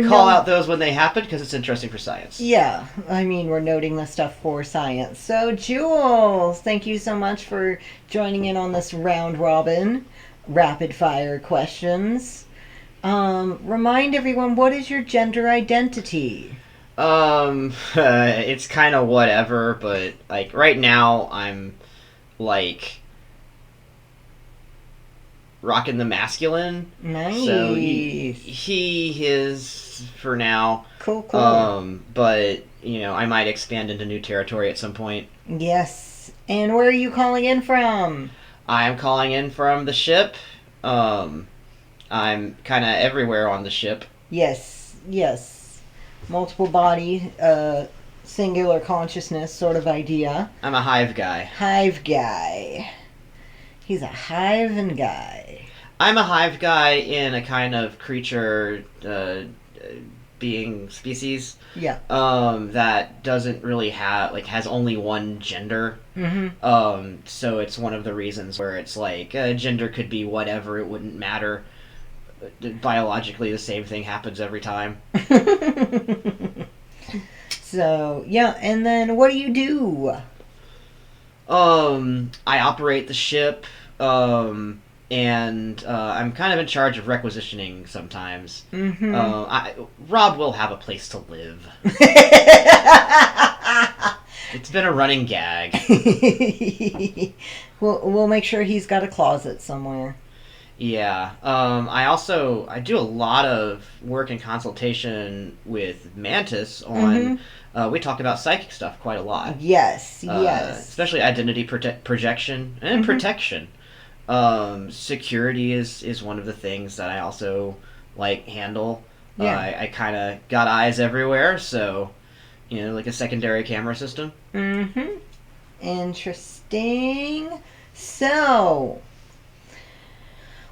call out those when they happen, because it's interesting for science. Yeah, I mean, we're noting the stuff for science. So, Jules, thank you so much for joining in on this round robin, rapid fire questions. Remind everyone, what is your gender identity? It's kind of whatever, but, like, right now, I'm, like... rocking the masculine. Nice. So he is for now. Cool. But, you know, I might expand into new territory at some point. Yes. And where are you calling in from? I'm calling in from the ship. I'm kind of everywhere on the ship. Yes. Multiple body, singular consciousness sort of idea. I'm a hive guy. He's a hive guy. I'm a hive guy in a kind of creature being species. Yeah. That doesn't really have has only one gender. So it's one of the reasons where it's like gender could be whatever, it wouldn't matter. Biologically, the same thing happens every time. So yeah, and then what do you do? I operate the ship. And I'm kind of in charge of requisitioning sometimes. Rob will have a place to live. It's been a running gag. We'll make sure he's got a closet somewhere. Yeah. I do a lot of work and consultation with Mantis on. We talk about psychic stuff quite a lot. Yes. Yes. Especially identity projection and protection. Security is one of the things that I also handle. Yeah. I kind of got eyes everywhere, so like a secondary camera system. Interesting. So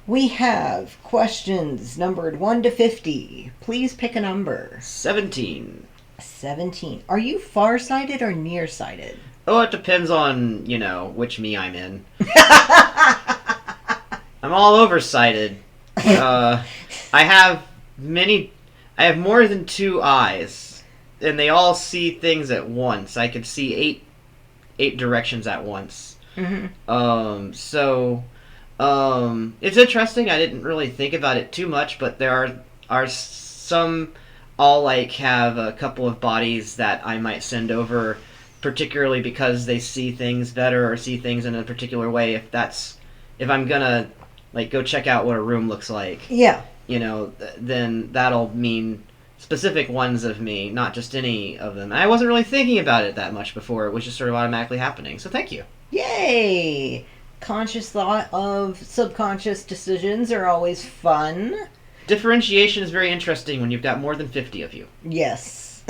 we have questions numbered 1 to 50. Please pick a number. 17. 17. Are you farsighted or nearsighted? Oh, it depends on which me I'm in. I'm all oversighted. I have more than 2 eyes, and they all see things at once. I could see eight directions at once. So it's interesting. I didn't really think about it too much, but there are some all have a couple of bodies that I might send over, particularly because they see things better or see things in a particular way. If I'm gonna go check out what a room looks like. Yeah. Then that'll mean specific ones of me, not just any of them. And I wasn't really thinking about it that much before. It was just sort of automatically happening. So thank you. Yay! Conscious thought of subconscious decisions are always fun. Differentiation is very interesting when you've got more than 50 of you. Yes.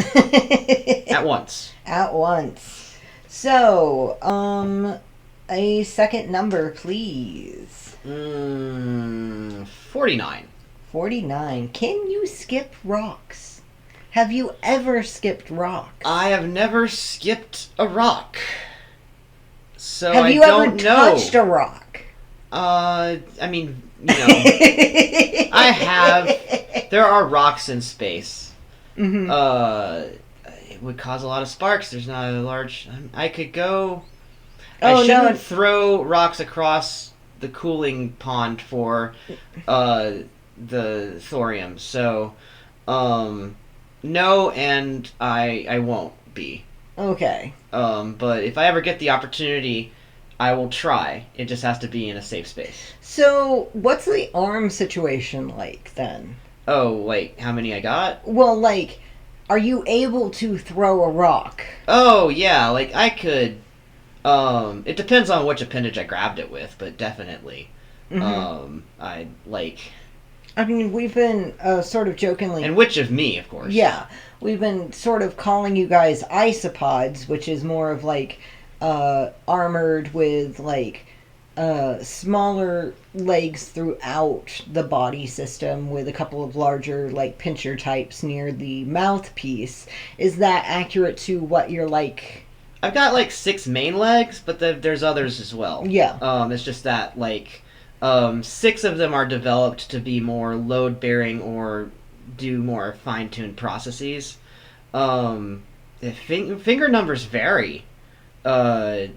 At once. At once. So, a second number, please. 49. 49. Can you skip rocks? Have you ever skipped rocks? I have never skipped a rock. So have you ever touched a rock? I have. There are rocks in space. It would cause a lot of sparks. There's not a large. I could go. I shouldn't throw rocks across the cooling pond for the thorium. So, no, and I won't be. Okay. But if I ever get the opportunity, I will try. It just has to be in a safe space. So, what's the arm situation like then? Oh, how many I got? Well, are you able to throw a rock? Oh, yeah, I could. It depends on which appendage I grabbed it with, but definitely. I mean, we've been sort of jokingly... And which of me, of course. Yeah. We've been sort of calling you guys isopods, which is more of armored with smaller legs throughout the body system with a couple of larger pincher types near the mouthpiece. Is that accurate to what you're like? I've got 6 main legs, but there's others as well. Yeah. It's just that 6 of them are developed to be more load bearing or do more fine-tuned processes. Finger numbers vary. Ooh.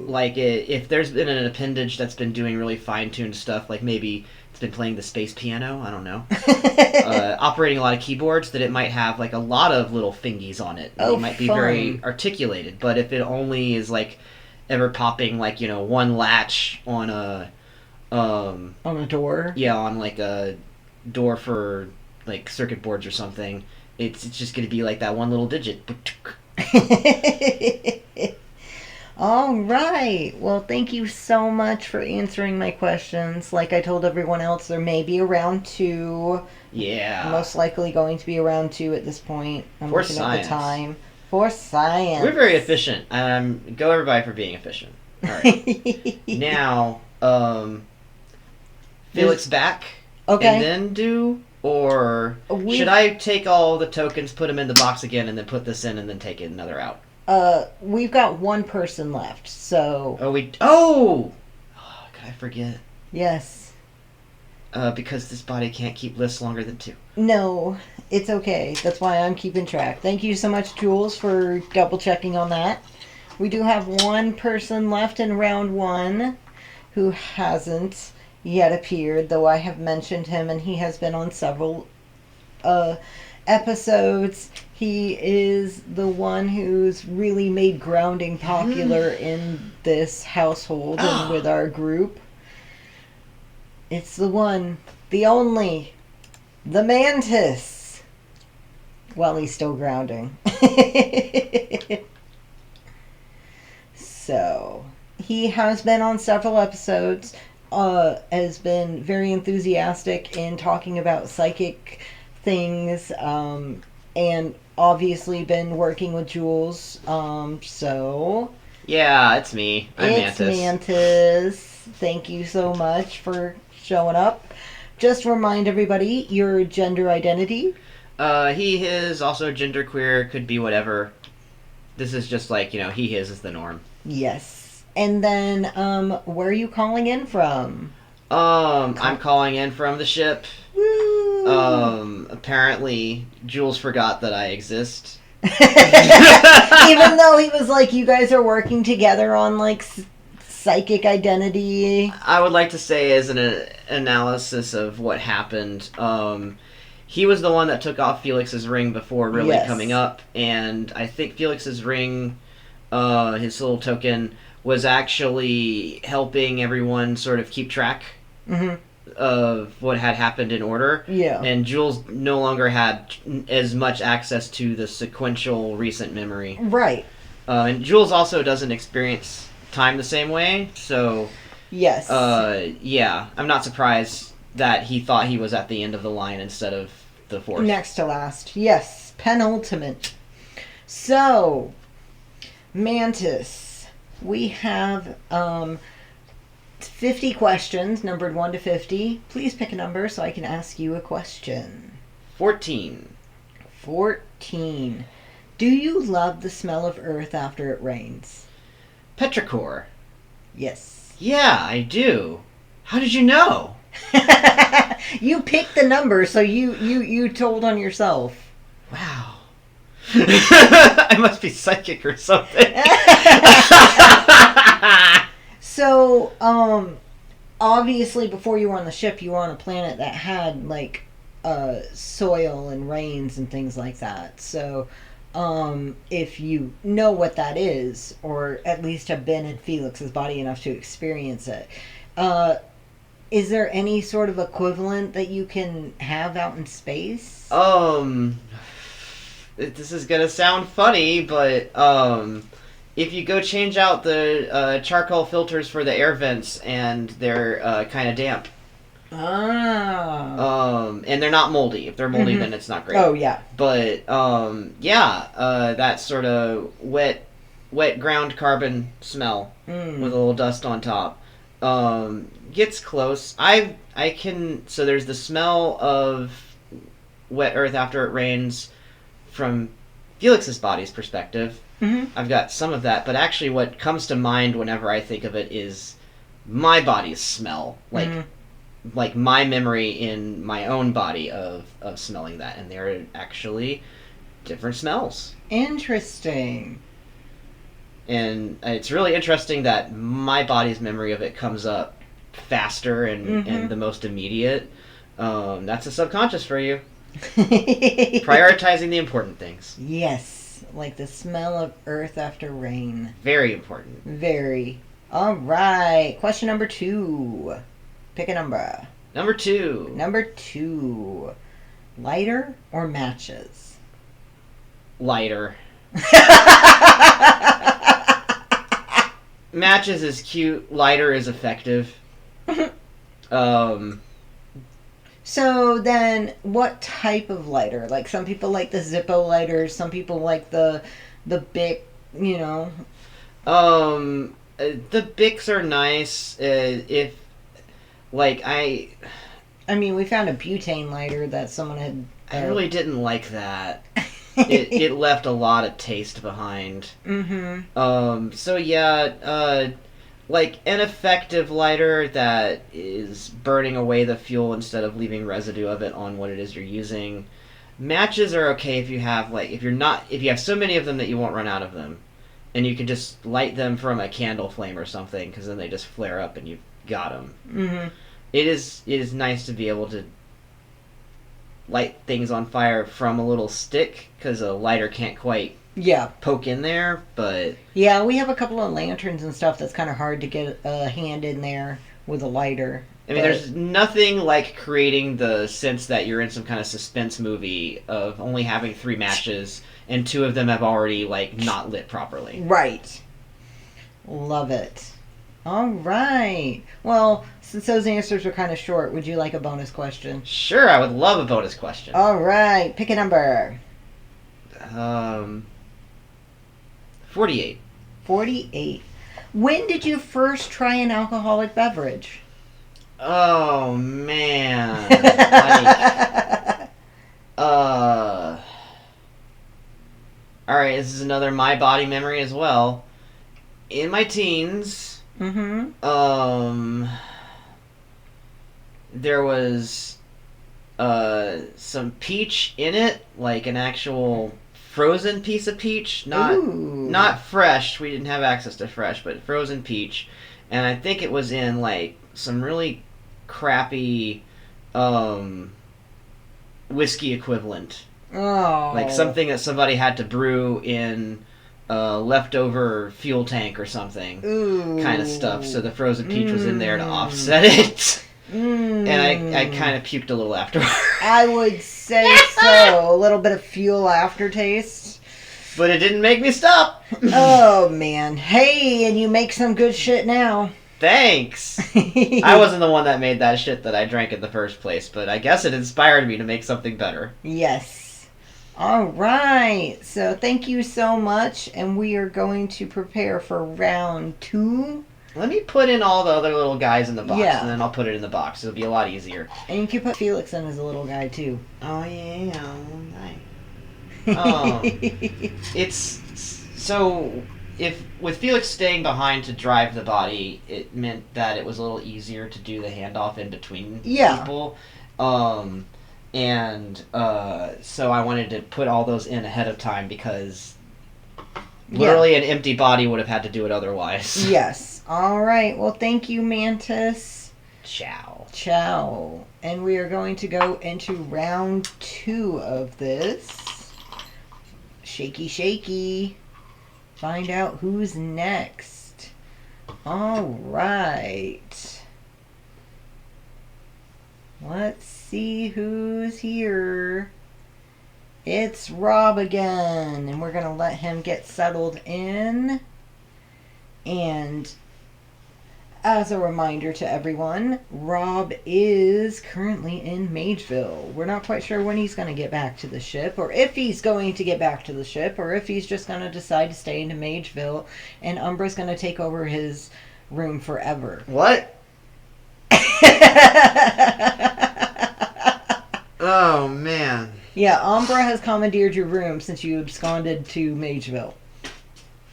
If there's been an appendage that's been doing really fine-tuned stuff, maybe it's been playing the space piano, I don't know. Operating a lot of keyboards, that it might have a lot of little fingies on it. Oh, it might be fun. very articulated, but if it only is ever popping one latch on a on a door? Yeah, on a door for circuit boards or something. It's just going to be that one little digit. All right. Well, thank you so much for answering my questions. Like I told everyone else, there may be a round 2. Yeah. Most likely going to be a round 2 at this point. I'm for looking science. at the time. For science. We're very efficient. Go everybody for being efficient. All right. Now, Felix back Okay. and then do, or should I take all the tokens, put them in the box again, and then put this in and then take another out? We've got one person left, so... Oh, could I forget? Yes. Because this body can't keep lists longer than 2. No, it's okay. That's why I'm keeping track. Thank you so much, Jules, for double-checking on that. We do have one person left in round 1 who hasn't yet appeared, though I have mentioned him, and he has been on several episodes. He is the one who's really made grounding popular in this household and with our group. It's the one, the only, the Mantis. Well, he's still grounding. So, he has been on several episodes, has been very enthusiastic in talking about psychic things, and obviously been working with Jules, so... Yeah, it's me. I'm It's Mantis. Mantis. Thank you so much for showing up. Just remind everybody your gender identity. He, his, also genderqueer, could be whatever. This is just like, he, his is the norm. Yes. And then, where are you calling in from? I'm calling in from the ship. Woo! Apparently, Jules forgot that I exist. Even though he was like, you guys are working together on, like, psychic identity. I would like to say, as an analysis of what happened, he was the one that took off Felix's ring before really coming up, and I think Felix's ring, his little token, was actually helping everyone sort of keep track of what had happened in order. Yeah. And Jules no longer had as much access to the sequential recent memory. Right. And Jules also doesn't experience time the same way, so... Yes. Yeah. I'm not surprised that he thought he was at the end of the line instead of the fourth. Next to last. Yes. Penultimate. So, Mantis, we have 50 questions, numbered 1 to 50. Please pick a number so I can ask you a question. 14. 14. Do you love the smell of earth after it rains? Petrichor. Yes. Yeah, I do. How did you know? You picked the number, so you told on yourself. Wow. I must be psychic or something. So, obviously before you were on the ship, you were on a planet that had, like, soil and rains and things like that. So, if you know what that is, or at least have been in Felix's body enough to experience it, is there any sort of equivalent that you can have out in space? This is gonna sound funny, but, if you go change out the charcoal filters for the air vents and they're kind of damp. And they're not moldy. If they're moldy, then it's not great. Oh, yeah. But, that sort of wet ground carbon smell with a little dust on top. Gets close. So there's the smell of wet earth after it rains from Felix's body's perspective. I've got some of that, but actually what comes to mind whenever I think of it is my body's smell. Like my memory in my own body of smelling that, and they're actually different smells. Interesting. And it's really interesting that my body's memory of it comes up faster and the most immediate. That's a subconscious for you. Prioritizing the important things. Yes. Like the smell of earth after rain. Very important. Very. All right. Question number 2. Pick a number. Number 2. Number 2. Lighter or matches? Lighter. Matches is cute. Lighter is effective. So then, what type of lighter? Like, some people like the Zippo lighters, some people like the Bic, The Bics are nice. If like I mean, we found a butane lighter that someone had. I really didn't like that. It left a lot of taste behind. Mm-hmm. So yeah, like an effective lighter that is burning away the fuel instead of leaving residue of it on what it is you're using. Matches are okay if you have if you have so many of them that you won't run out of them, and you can just light them from a candle flame or something, because then they just flare up and you've got them. Mm-hmm. It is nice to be able to light things on fire from a little stick, because a lighter can't quite poke in there, but... Yeah, we have a couple of lanterns and stuff that's kind of hard to get a hand in there with a lighter. I mean, there's nothing like creating the sense that you're in some kind of suspense movie of only having 3 matches, and 2 of them have already, not lit properly. Right. Love it. All right. Well, since those answers were kind of short, would you like a bonus question? Sure, I would love a bonus question. All right. Pick a number. 48. 48. When did you first try an alcoholic beverage? Oh, man. Alright, this is another my body memory as well. In my teens... Mm-hmm. There was some peach in it, like an actual frozen piece of peach, not fresh. We didn't have access to fresh, but frozen peach, and I think it was in some really crappy whiskey equivalent. Oh. Like something that somebody had to brew in leftover fuel tank or something. Ooh. Kind of stuff. So the frozen peach was in there to offset it. And I kind of puked a little afterward. I would say so. A little bit of fuel aftertaste. But it didn't make me stop. Oh, man. Hey, and you make some good shit now. Thanks. I wasn't the one that made that shit that I drank in the first place, but I guess it inspired me to make something better. Yes. All right. So thank you so much, and we are going to prepare for round 2. Let me put in all the other little guys in the box, Yeah. and then I'll put it in the box. It'll be a lot easier. And you can put Felix in as a little guy, too. Oh, yeah. Nice. It's... So... If with Felix staying behind to drive the body, it meant that it was a little easier to do the handoff in between people. So I wanted to put all those in ahead of time because literally an empty body would have had to do it otherwise. Yes. All right. Well, thank you, Mantis. Ciao. Ciao. And we are going to go into round 2 of this. Shaky, shaky. Find out who's next. All right. Let's see who's here. It's Rob again, and we're going to let him get settled in. And as a reminder to everyone, Rob is currently in Mageville. We're not quite sure when he's going to get back to the ship, or if he's going to get back to the ship, or if he's just going to decide to stay in Mageville, and Umbra's going to take over his room forever. What? Oh, man. Yeah, Umbra has commandeered your room since you absconded to Mageville.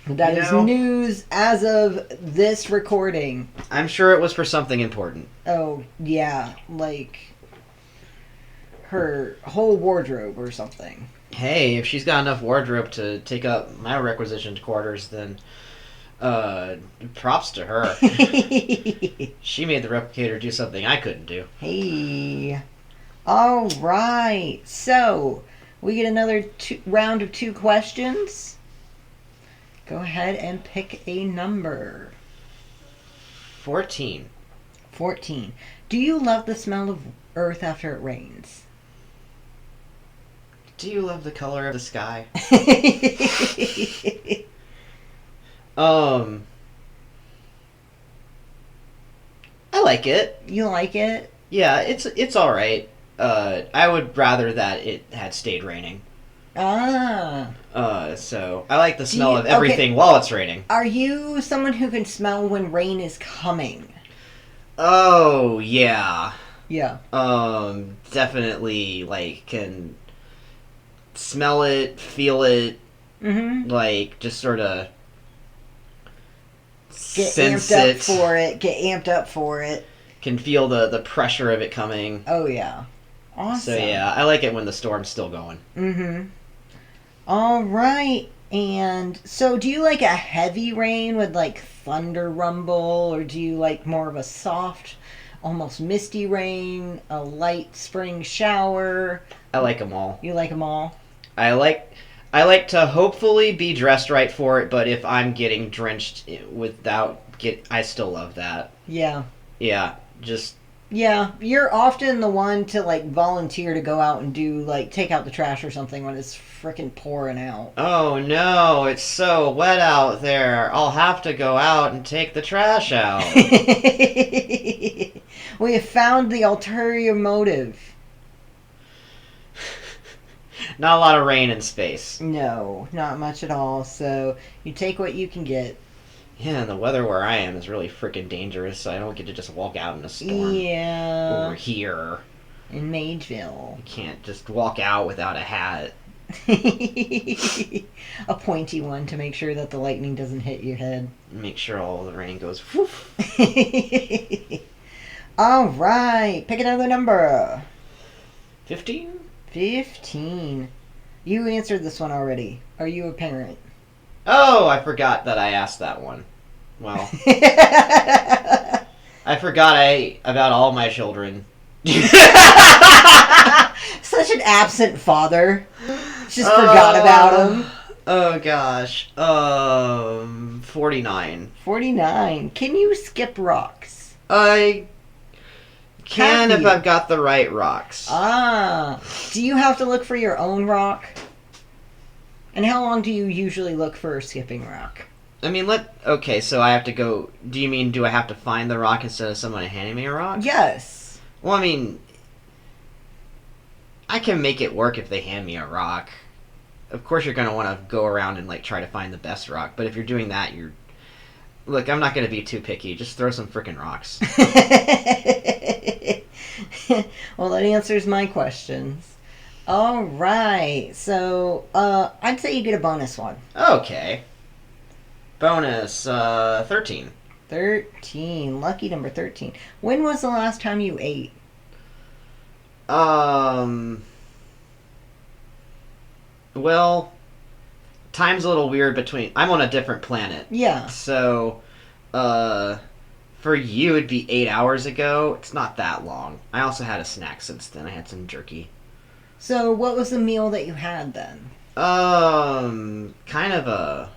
That is news as of this recording. I'm sure it was for something important. Oh, yeah. Like her whole wardrobe or something. Hey, if she's got enough wardrobe to take up my requisitioned quarters, then props to her. She made the replicator do something I couldn't do. Hey. All right. So, we get another round of 2 questions. Go ahead and pick a number. 14. 14. Do you love the smell of earth after it rains? Do you love the color of the sky? I like it. You like it? Yeah, it's all right. I would rather that it had stayed raining. Ah. So I like the smell of everything while it's raining. Are you someone who can smell when rain is coming? Oh, yeah. Yeah. Definitely, like, can smell it, feel it, like, just sort of sense it. Get amped up for it. Can feel the pressure of it coming. Oh, yeah. Awesome. So, yeah, I like it when the storm's still going. Mm-hmm. All right. And so do you like a heavy rain with, like, thunder rumble, or do you like more of a soft, almost misty rain, a light spring shower? I like them all. You like them all? I like to hopefully be dressed right for it, but if I'm getting drenched I still love that. Yeah. Yeah, Yeah, you're often the one to, like, volunteer to go out and do, like, take out the trash or something when it's frickin' pouring out. Oh no, it's so wet out there. I'll have to go out and take the trash out. We have found the ulterior motive. Not a lot of rain in space. No, not much at all, so you take what you can get. Yeah, and the weather where I am is really freaking dangerous, so I don't get to just walk out in a storm. Yeah. Over here. In Mageville. You can't just walk out without a hat. A pointy one to make sure that the lightning doesn't hit your head. Make sure all the rain goes whoof. All right, pick another number. 15? 15. You answered this one already. Are you a parent? Oh, I forgot that I asked that one. Well, I forgot about all my children. Such an absent father. Just forgot about him. Oh gosh. 49. 49. Can you skip rocks? I can if I've got the right rocks. Ah. Do you have to look for your own rock? And how long do you usually look for a skipping rock? I mean, okay, so I have to go... Do you mean, do I have to find the rock instead of someone handing me a rock? Yes. Well, I mean... I can make it work if they hand me a rock. Of course you're going to want to go around and, like, try to find the best rock. But if you're doing that, you're... Look, I'm not going to be too picky. Just throw some frickin' rocks. Well, that answers my questions. All right. So, I'd say you get a bonus one. Okay. Bonus, 13. 13. Lucky number 13. When was the last time you ate? Well, time's a little weird between... I'm on a different planet. Yeah. So, for you, it'd be 8 hours ago. It's not that long. I also had a snack since then. I had some jerky. So, what was the meal that you had then? Kind of a...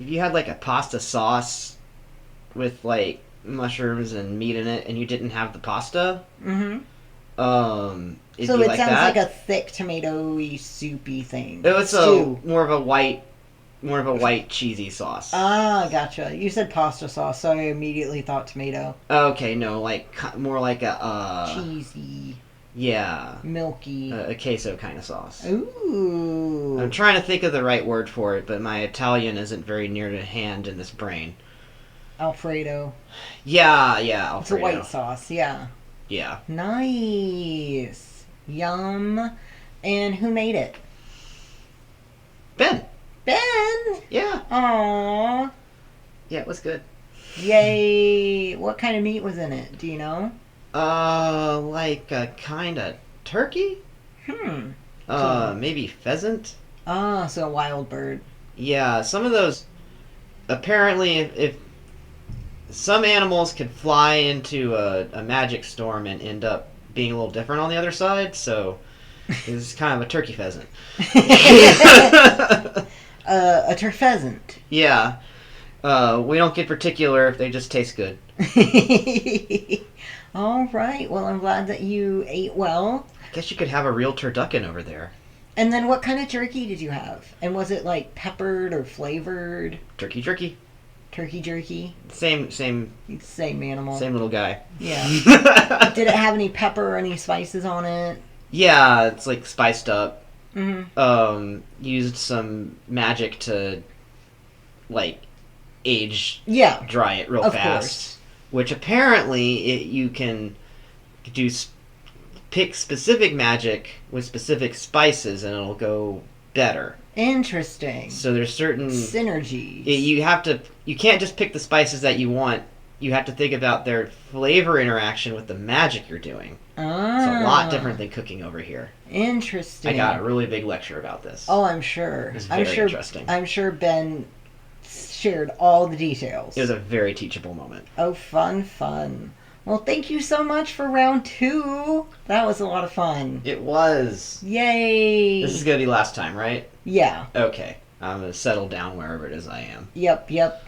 If you had, like, a pasta sauce with, like, mushrooms and meat in it, and you didn't have the pasta... Mm-hmm. It'd so be it like sounds that. like a thick tomato-y soupy thing. It's more of a white cheesy sauce. Ah, gotcha. You said pasta sauce, so I immediately thought tomato. Okay, no, more like a cheesy. Yeah. Milky. A queso kind of sauce. Ooh. I'm trying to think of the right word for it, but my Italian isn't very near to hand in this brain. Alfredo. Yeah, Alfredo. It's a white sauce, yeah. Yeah. Nice. Yum. And who made it? Ben. Ben? Yeah. Aww. Yeah, it was good. Yay. What kind of meat was in it? Do you know? Like a kind of turkey? Maybe pheasant? Ah, so a wild bird. Yeah, some of those... Apparently, if some animals could fly into a magic storm and end up being a little different on the other side, so it's kind of a turkey pheasant. A turpheasant. Yeah. We don't get particular if they just taste good. All right. Well, I'm glad that you ate well. I guess you could have a real turducken over there. And then what kind of turkey did you have? And was it like peppered or flavored? Turkey jerky. Turkey jerky? Same animal. Same little guy. Yeah. Did it have any pepper or any spices on it? Yeah, it's like spiced up. used some magic to, like, dry it real fast. Course. Which apparently you can pick specific magic with specific spices and it'll go better. Interesting. So there's certain synergies. You can't just pick the spices that you want. You have to think about their flavor interaction with the magic you're doing. It's a lot different than cooking over here. Interesting. I got a really big lecture about this. Oh, I'm sure. It's very interesting. I'm sure Ben shared all the details. It was a very teachable moment. Oh, fun. Well, thank you so much for round 2. That was a lot of fun. It was. Yay. This is going to be last time, right? Yeah. Okay. I'm going to settle down wherever it is I am. Yep.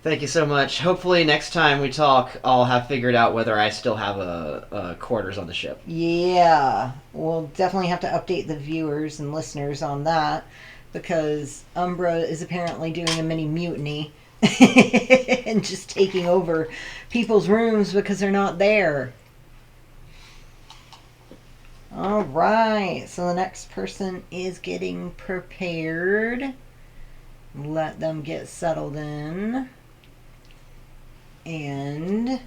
Thank you so much. Hopefully next time we talk, I'll have figured out whether I still have a quarters on the ship. Yeah. We'll definitely have to update the viewers and listeners on that, because Umbra is apparently doing a mini mutiny and just taking over people's rooms because they're not there. All right, so the next person is getting prepared. Let them get settled in. And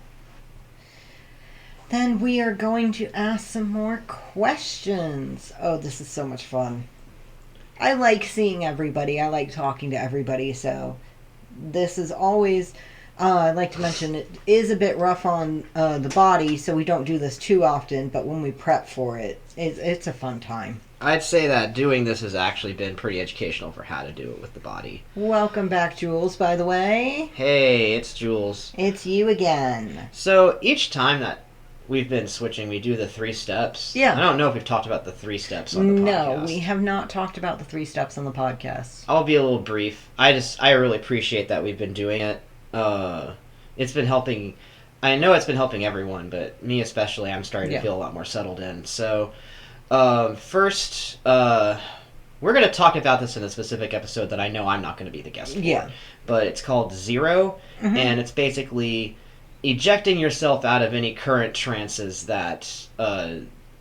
then we are going to ask some more questions. Oh, this is so much fun. I like seeing everybody. I like talking to everybody. So this is always, I'd like to mention, it is a bit rough on the body, so we don't do this too often. But when we prep for it, it's a fun time. I'd say that doing this has actually been pretty educational for how to do it with the body. Welcome back, Jules, by the way. Hey, it's Jules. It's you again. So each time that we've been switching, we do the 3 steps. Yeah. I don't know if we've talked about the 3 steps on the podcast. No, we have not talked about the 3 steps on the podcast. I'll be a little brief. I really appreciate that we've been doing it. It's been helping. I know it's been helping everyone, but me especially, I'm starting to feel a lot more settled in. So, first, we're going to talk about this in a specific episode that I know I'm not going to be the guest for. Yeah. But it's called Zero, and it's basically ejecting yourself out of any current trances that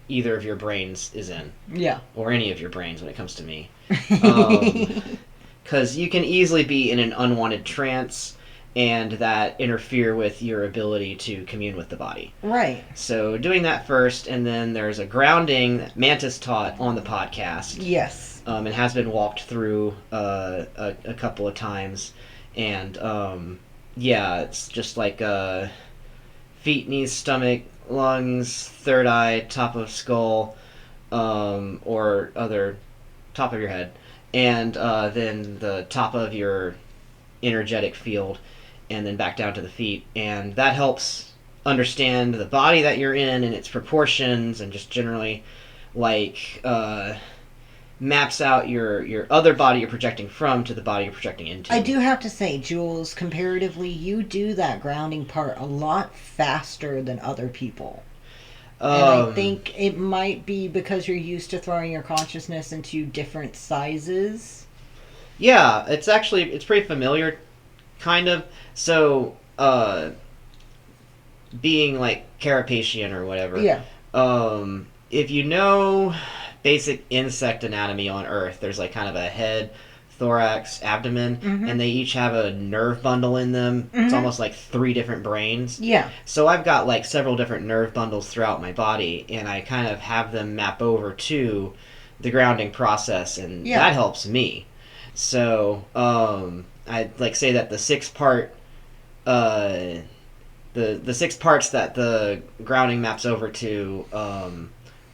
either of your brains is in. Yeah. Or any of your brains when it comes to me. Because you can easily be in an unwanted trance, and that interfere with your ability to commune with the body. Right. So doing that first, and then there's a grounding that Mantis taught on the podcast. Yes. It has been walked through a couple of times. And, it's just like feet, knees, stomach, lungs, third eye, top of skull, or other top of your head. And then the top of your energetic field, and then back down to the feet, and that helps understand the body that you're in and its proportions, and just generally maps out your other body you're projecting from to the body you're projecting into. I do have to say, Jules, comparatively, you do that grounding part a lot faster than other people. And I think it might be because you're used to throwing your consciousness into different sizes. Yeah, it's pretty familiar, kind of. So, being like Carapacian or whatever. Yeah. If you know basic insect anatomy on Earth, there's like kind of a head, thorax, abdomen, and they each have a nerve bundle in them. It's almost like 3 different brains. Yeah. So I've got like several different nerve bundles throughout my body, and I kind of have them map over to the grounding process, and that helps me. So, I'd like say that the 6-part, the 6 parts that the grounding maps over to,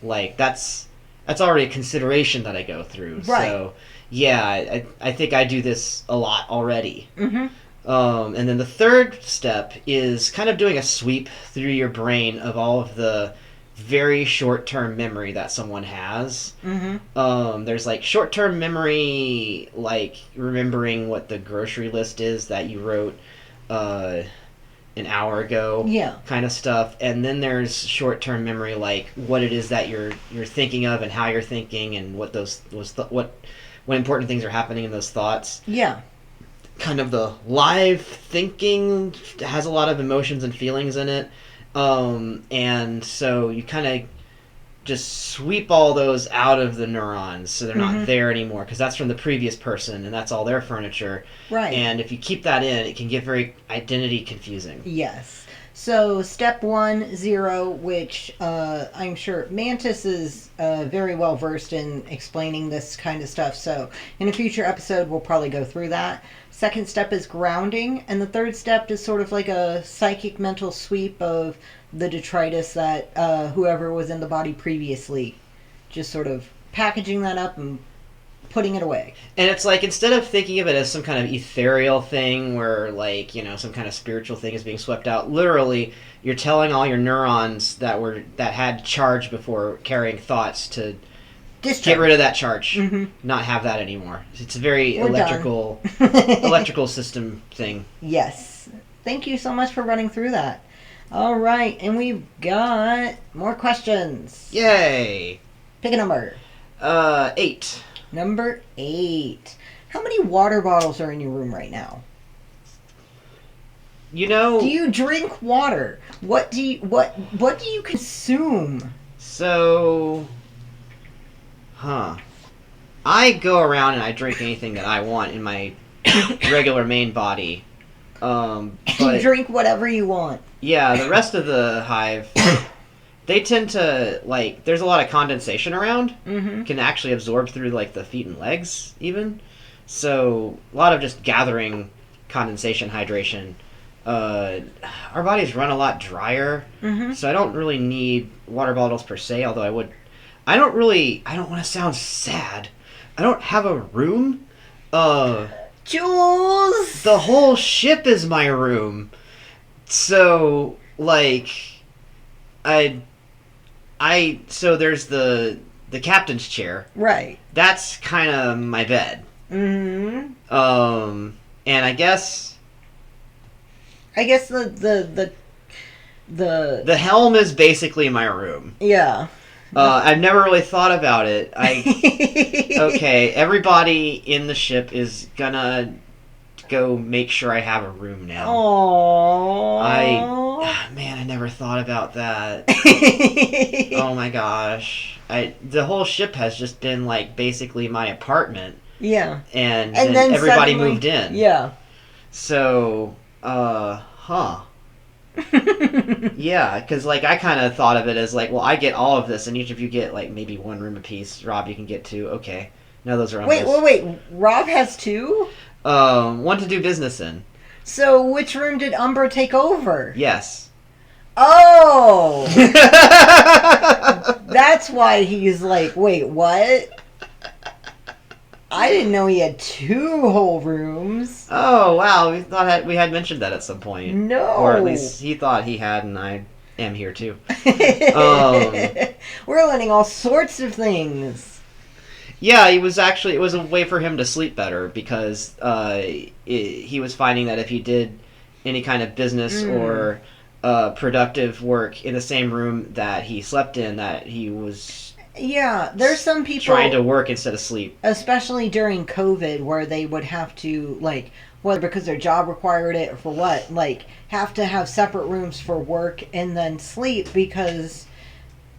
that's already a consideration that I go through. Right. So, yeah, I think I do this a lot already. And then the 3rd step is kind of doing a sweep through your brain of all of the very short-term memory that someone has. There's like short-term memory, like remembering what the grocery list is that you wrote an hour ago, kind of stuff. And then there's short-term memory, like what it is that you're thinking of and how you're thinking, and what what important things are happening in those thoughts. Yeah. Kind of the live thinking has a lot of emotions and feelings in it. And so you kind of just sweep all those out of the neurons so they're not there anymore, because that's from the previous person and that's all their furniture. Right. And if you keep that in, it can get very identity confusing. Yes. So step 1, 0, which I'm sure Mantis is very well versed in explaining this kind of stuff. So in a future episode, we'll probably go through that. Second step is grounding. And the third step is sort of like a psychic mental sweep of the detritus that whoever was in the body previously. Just sort of packaging that up and putting it away. And it's like, instead of thinking of it as some kind of ethereal thing where, like, you know, some kind of spiritual thing is being swept out, literally you're telling all your neurons that had charge before carrying thoughts to get rid of that charge, not have that anymore. It's a very electrical system thing. Yes. Thank you so much for running through that. All right, and we've got more questions. Yay! Pick a number. 8. Number 8. How many water bottles are in your room right now? You know, do you drink water? What do you consume? So, I go around and I drink anything that I want in my regular main body. But you drink whatever you want. Yeah, the rest of the hive, they tend to, like, there's a lot of condensation around. Can actually absorb through, like, the feet and legs, even. So, a lot of just gathering condensation, hydration. Our bodies run a lot drier, so I don't really need water bottles per se, although I don't want to sound sad. I don't have a room. Jules! The whole ship is my room. So, like, so there's the captain's chair. Right. That's kind of my bed. And I guess the helm is basically my room. Yeah. I've never really thought about it. Okay, everybody in the ship is gonna go make sure I have a room now. Aww. Man, I never thought about that. Oh my gosh. The whole ship has just been, like, basically my apartment. Yeah. And then everybody suddenly moved in. Yeah. So, yeah, because, like, I kind of thought of it as, like, well, I get all of this, and each of you get, like, maybe 1 room apiece. Rob, you can get 2. Okay. Now those are on this. Wait. Rob has 2? 1 to do business in. So, which room did Umbra take over? Yes. Oh! That's why he's like, wait, what? I didn't know he had 2 whole rooms. Oh, wow. We thought we had mentioned that at some point. No. Or at least he thought he had, and I am here too. We're learning all sorts of things. Yeah, it was a way for him to sleep better, because he was finding that if he did any kind of business or productive work in the same room that he slept in, that he was... Yeah, there's some people trying to work instead of sleep. Especially during COVID, where they would have to, like, whether because their job required it or for what, like, have to have separate rooms for work and then sleep, because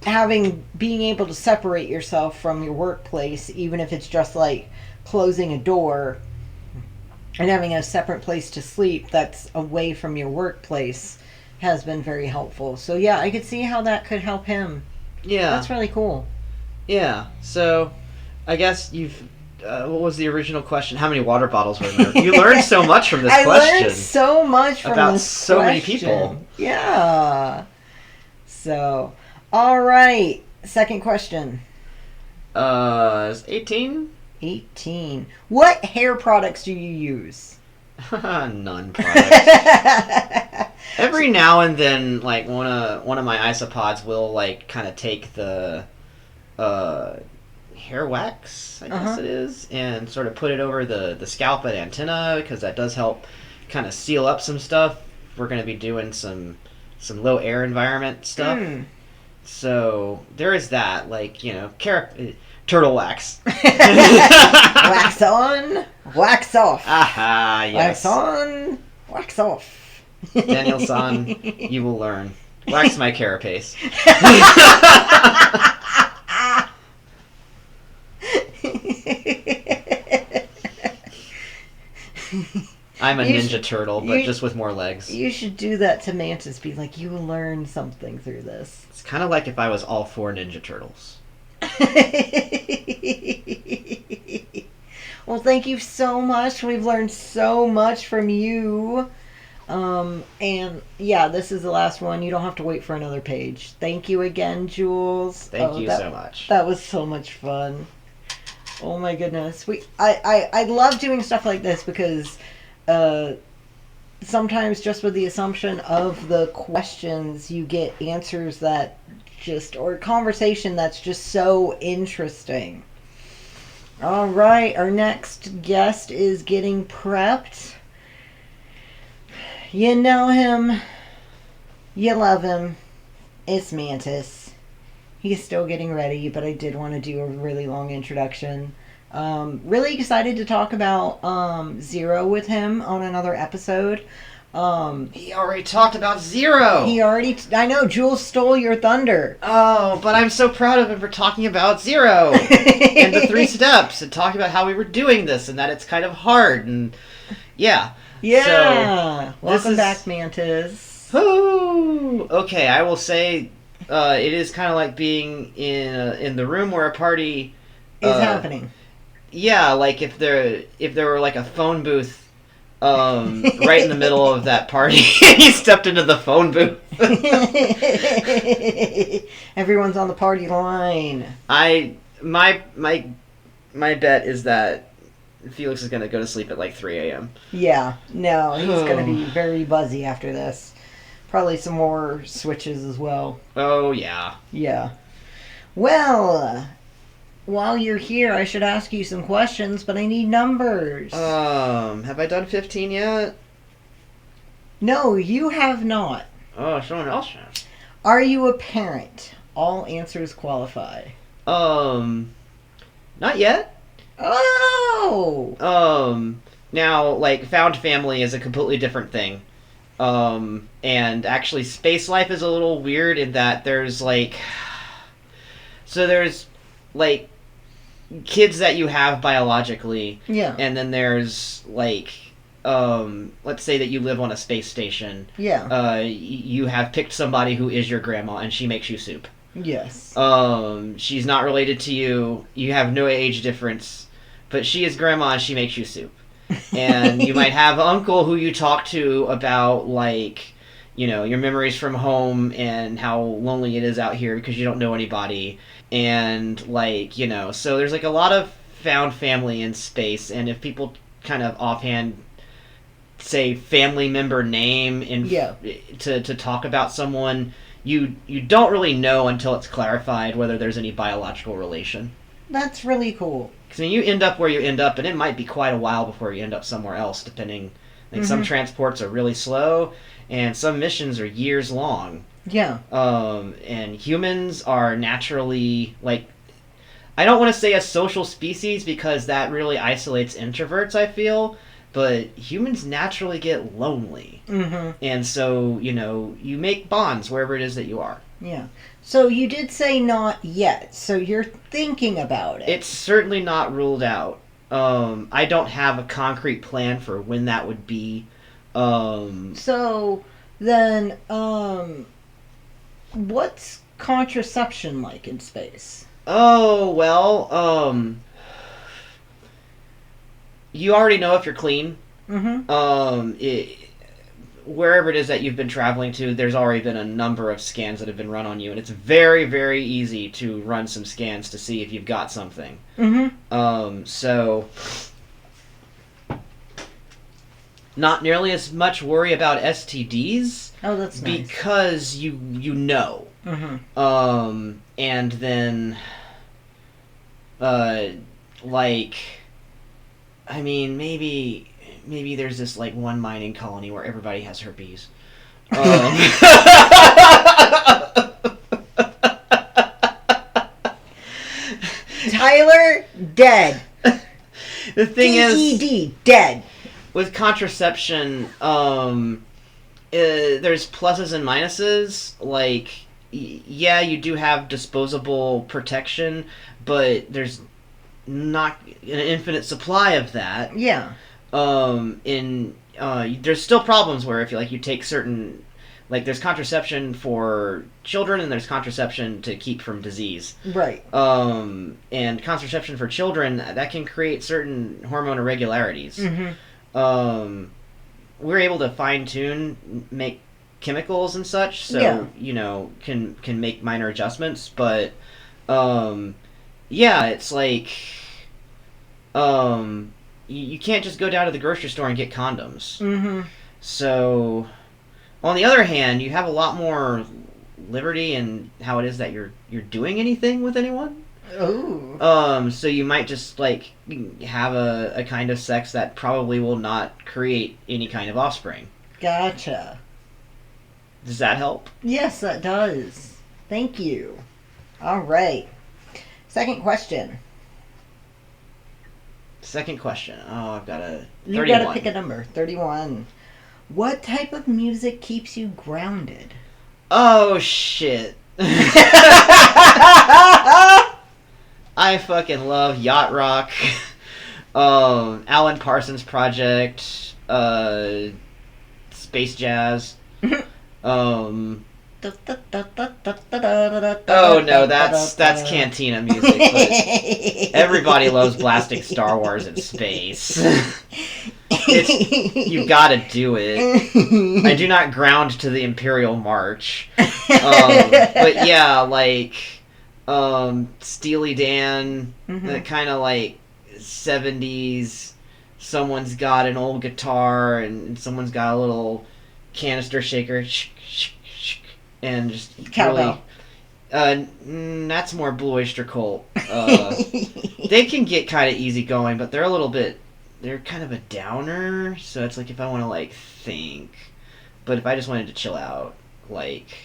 being able to separate yourself from your workplace, even if it's just like closing a door and having a separate place to sleep that's away from your workplace, has been very helpful. So yeah, I could see how that could help him. Yeah. That's really cool. Yeah, so I guess you've... what was the original question? How many water bottles were there? You learned so much from this question. I learned so much from about this so question. many people. Yeah. So, all right. Second question. 18? 18. What hair products do you use? None products. Every now and then, like, one of my isopods will, like, kind of take the hair wax, I guess it is, and sort of put it over the scalp and antenna, because that does help kind of seal up some stuff. We're going to be doing some low air environment stuff. So there is that, like, you know, turtle wax. Wax on, wax off. Aha, yes. Wax on, wax off. Daniel-san, you will learn. Wax my carapace. I'm a You Ninja should- Turtle, but you- just with more legs. You should do that to Mantis. Be like, you will learn something through this. It's kind of like if I was all four Ninja Turtles. Well, thank you so much. We've learned so much from you. And yeah, this is the last one. You don't have to wait for another page. Thank you again, Jules. Thank you so much. That was so much fun. Oh my goodness. I love doing stuff like this because sometimes just with the assumption of the questions, you get answers that or conversation that's just so interesting. All right, our next guest is getting prepped. You know him. You love him. It's Mantis. He's still getting ready, but I did want to do a really long introduction. Really excited to talk about Zero with him on another episode. He already talked about Zero! I know, Jules stole your thunder. Oh, but I'm so proud of him for talking about Zero! And the 3 steps, and talking about how we were doing this, and that it's kind of hard, and yeah. Yeah! So, Welcome back, Mantis. Woo! Okay, I will say, it is kind of like being in the room where a party is happening. Yeah, like if there were like a phone booth right in the middle of that party, he stepped into the phone booth. Everyone's on the party line. My bet is that Felix is gonna go to sleep at like 3 a.m. Yeah, no, he's gonna be very buzzy after this. Probably some more switches as well. Oh yeah. Yeah. Well, while you're here, I should ask you some questions, but I need numbers. Have I done 15 yet? No, you have not. Oh, someone else has. Are you a parent? All answers qualify. Not yet. Oh! Now, like, found family is a completely different thing. And actually, space life is a little weird in that there's, like... So there's, like, kids that you have biologically. Yeah. And then there's, like... let's say that you live on a space station. Yeah. You have picked somebody who is your grandma, and she makes you soup. Yes. She's not related to you. You have no age difference, but she is grandma, and she makes you soup. And you might have an uncle who you talk to about, like, you know, your memories from home and how lonely it is out here because you don't know anybody. And, like, you know, so there's, like, a lot of found family in space, and if people kind of offhand say family member name to talk about someone, you don't really know until it's clarified whether there's any biological relation. That's really cool. Because you end up where you end up, and it might be quite a while before you end up somewhere else, depending. Like, some transports are really slow, and some missions are years long. Yeah. And humans are naturally, like, I don't want to say a social species because that really isolates introverts, I feel, but humans naturally get lonely. Mm-hmm. And so, you know, you make bonds wherever it is that you are. Yeah. So you did say not yet, so you're thinking about it. It's certainly not ruled out. I don't have a concrete plan for when that would be. So then, what's contraception like in space? Oh, well, you already know if you're clean. Mm-hmm. Wherever it is that you've been traveling to, there's already been a number of scans that have been run on you, and it's very, very easy to run some scans to see if you've got something. Mm-hmm. So not nearly as much worry about STDs. Oh, that's nice. Because you know. Mm-hmm. And then, like, I mean, maybe there's this, like, one mining colony where everybody has herpes. Tyler, dead. The thing is, DED, dead. with contraception, there's pluses and minuses. Like, yeah, you do have disposable protection, but there's not an infinite supply of that. Yeah. There's still problems where if you take certain, like, there's contraception for children and there's contraception to keep from disease. Right. And contraception for children, that can create certain hormone irregularities. We're able to fine-tune, make chemicals and such, so, can make minor adjustments, but, it's like, you can't just go down to the grocery store and get condoms. So, on the other hand, you have a lot more liberty in how it is that you're doing anything with anyone. Oh. So you might just, like, have a kind of sex that probably will not create any kind of offspring. Gotcha. Does that help? Yes, that does. Thank you. All right. Second question. Oh, I've got a 31. You gotta pick a number. 31. What type of music keeps you grounded? Oh, shit. I fucking love yacht rock. Alan Parsons Project. Space jazz. Oh no, that's Cantina music, but everybody loves blasting Star Wars in space. You gotta do it. I do not ground to the Imperial March. But yeah, like, Steely Dan, that kind of like 70s, someone's got an old guitar and someone's got a little canister shaker, and just cowbell. Really, that's more Blue Oyster Cult. They can get kind of easy going, but they're kind of a downer, so it's like if I want to, like, think, but if I just wanted to chill out, like,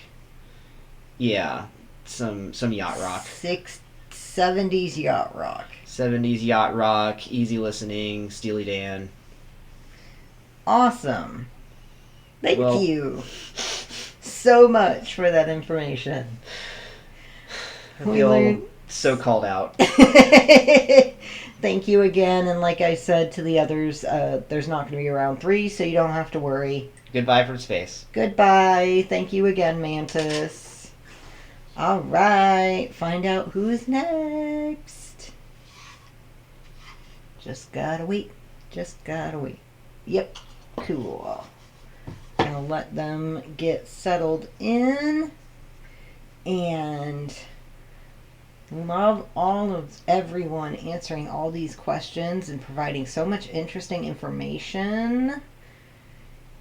yeah, some yacht rock. 70s yacht rock. 70s yacht rock, easy listening, Steely Dan. Awesome. Thank you so much for that information. I feel so called out. Thank you again, and like I said to the others, there's not going to be a round 3, so you don't have to worry. Goodbye from space. Goodbye. Thank you again, Mantis. Alright, find out who's next. Just gotta wait. Yep, cool. Gonna let them get settled in, and love all of everyone answering all these questions and providing so much interesting information.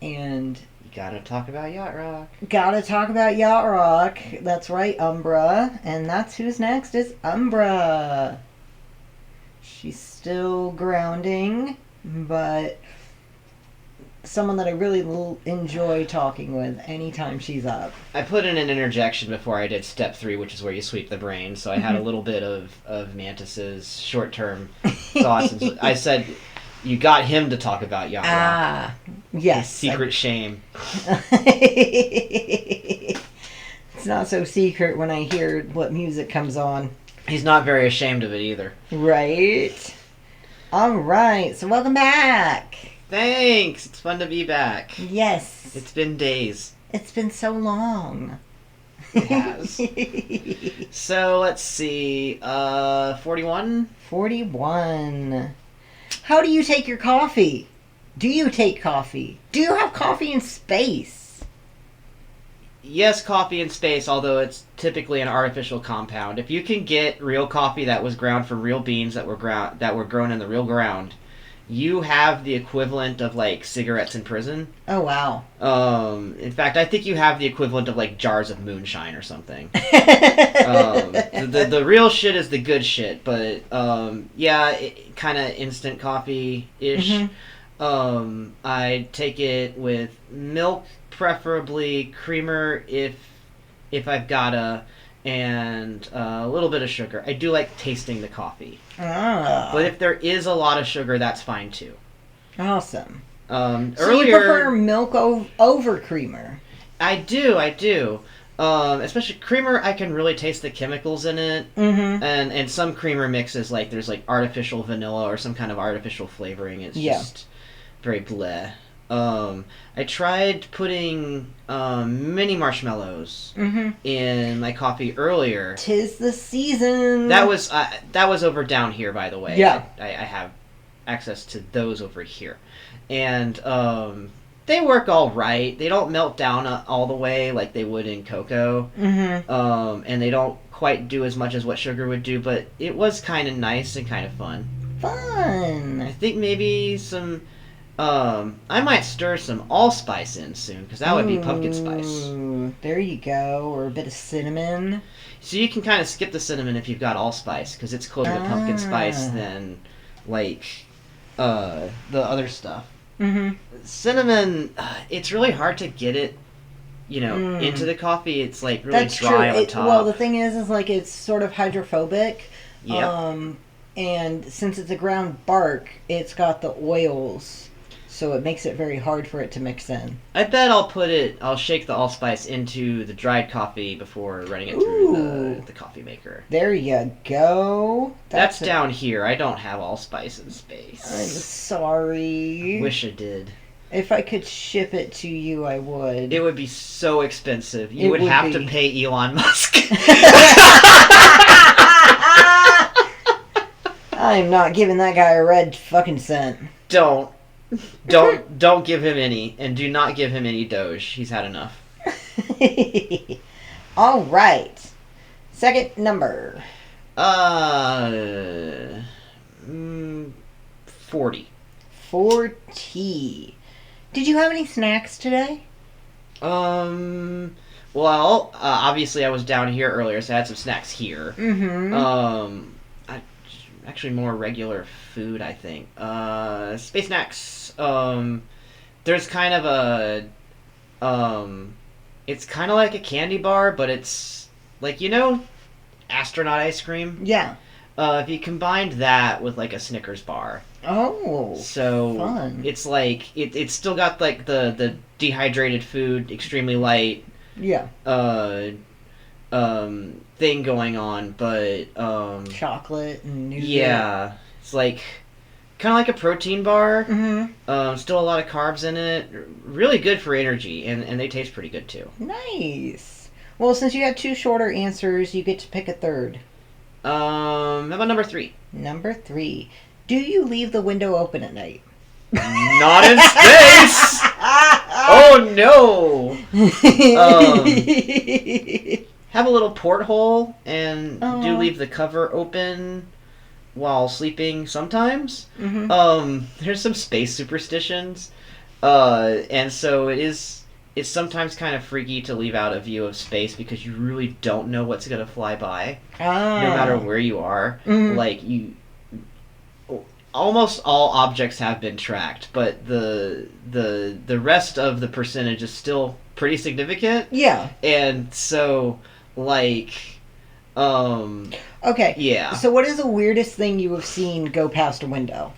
And you gotta talk about yacht rock. That's right, Umbra. And that's who's next is Umbra. She's still grounding, but someone that I really enjoy talking with anytime she's up. I put in an interjection before I did step 3, which is where you sweep the brain, so I had a little bit of Mantis's short-term thoughts. And I said, you got him to talk about yacht rock. Yes. Secret shame. It's not so secret when I hear what music comes on. He's not very ashamed of it either. Right. All right, so welcome back. Thanks. It's fun to be back. Yes. It's been days. It's been so long. It has. So, let's see. 41? 41. How do you take your coffee? Do you take coffee? Do you have coffee in space? Yes, coffee in space, although it's typically an artificial compound. If you can get real coffee that was ground from real beans that were grown in the real ground, you have the equivalent of, like, cigarettes in prison. Oh, wow. In fact, I think you have the equivalent of, like, jars of moonshine or something. The real shit is the good shit, but, kind of instant coffee-ish. I take it with milk, preferably creamer if I've gotta, and a little bit of sugar. I do like tasting the coffee. But if there is a lot of sugar, that's fine too. Awesome. So earlier, you prefer milk over creamer? I do. Especially creamer, I can really taste the chemicals in it. And some creamer mixes, like, there's, like, artificial vanilla or some kind of artificial flavoring. It's just... very bleh. I tried putting mini marshmallows in my coffee earlier. 'Tis the season. That was over down here, by the way. Yeah. I have access to those over here, and they work all right. They don't melt down all the way like they would in cocoa, and they don't quite do as much as what sugar would do. But it was kind of nice and kind of fun. Fun. I think maybe some. I might stir some allspice in soon, because that would be pumpkin spice. There you go, or a bit of cinnamon. So you can kind of skip the cinnamon if you've got allspice, because it's closer to pumpkin spice than, like, the other stuff. Cinnamon, it's really hard to get it, into the coffee. It's, like, really That's dry true. on top. Well, the thing is, like, it's sort of hydrophobic. Yep. And since it's a ground bark, it's got the oils. So it makes it very hard for it to mix in. I bet I'll shake the allspice into the dried coffee before running it through the coffee maker. There you go. That's down here. I don't have allspice in space. I'm sorry. Wish I did. If I could ship it to you, I would. It would be so expensive. You would have to pay Elon Musk. I'm not giving that guy a red fucking cent. Don't give him any, and do not give him any Doge. He's had enough. All right. Second number. 40. 40. Did you have any snacks today? Well, obviously I was down here earlier, so I had some snacks here. Actually more regular food, I think. Space snacks. There's kind of a, it's kind of like a candy bar, but it's like, astronaut ice cream? Yeah. If you combined that with like a Snickers bar. Oh, so fun. It's like, it's still got like the dehydrated food, extremely light. Yeah. Thing going on, but chocolate and nougat. Yeah, it's like kind of like a protein bar. Still a lot of carbs in it. Really good for energy, and they taste pretty good too. Nice. Well, since you had two shorter answers, you get to pick a third. How about number 3? Number 3. Do you leave the window open at night? Not in space. Oh no. Have a little porthole and do leave the cover open while sleeping sometimes. There's some space superstitions. And so it's sometimes kind of freaky to leave out a view of space because you really don't know what's going to fly by. No matter where you are. Like, almost all objects have been tracked, but the rest of the percentage is still pretty significant. Yeah. And so, like, okay. Yeah. So what is the weirdest thing you have seen go past a window?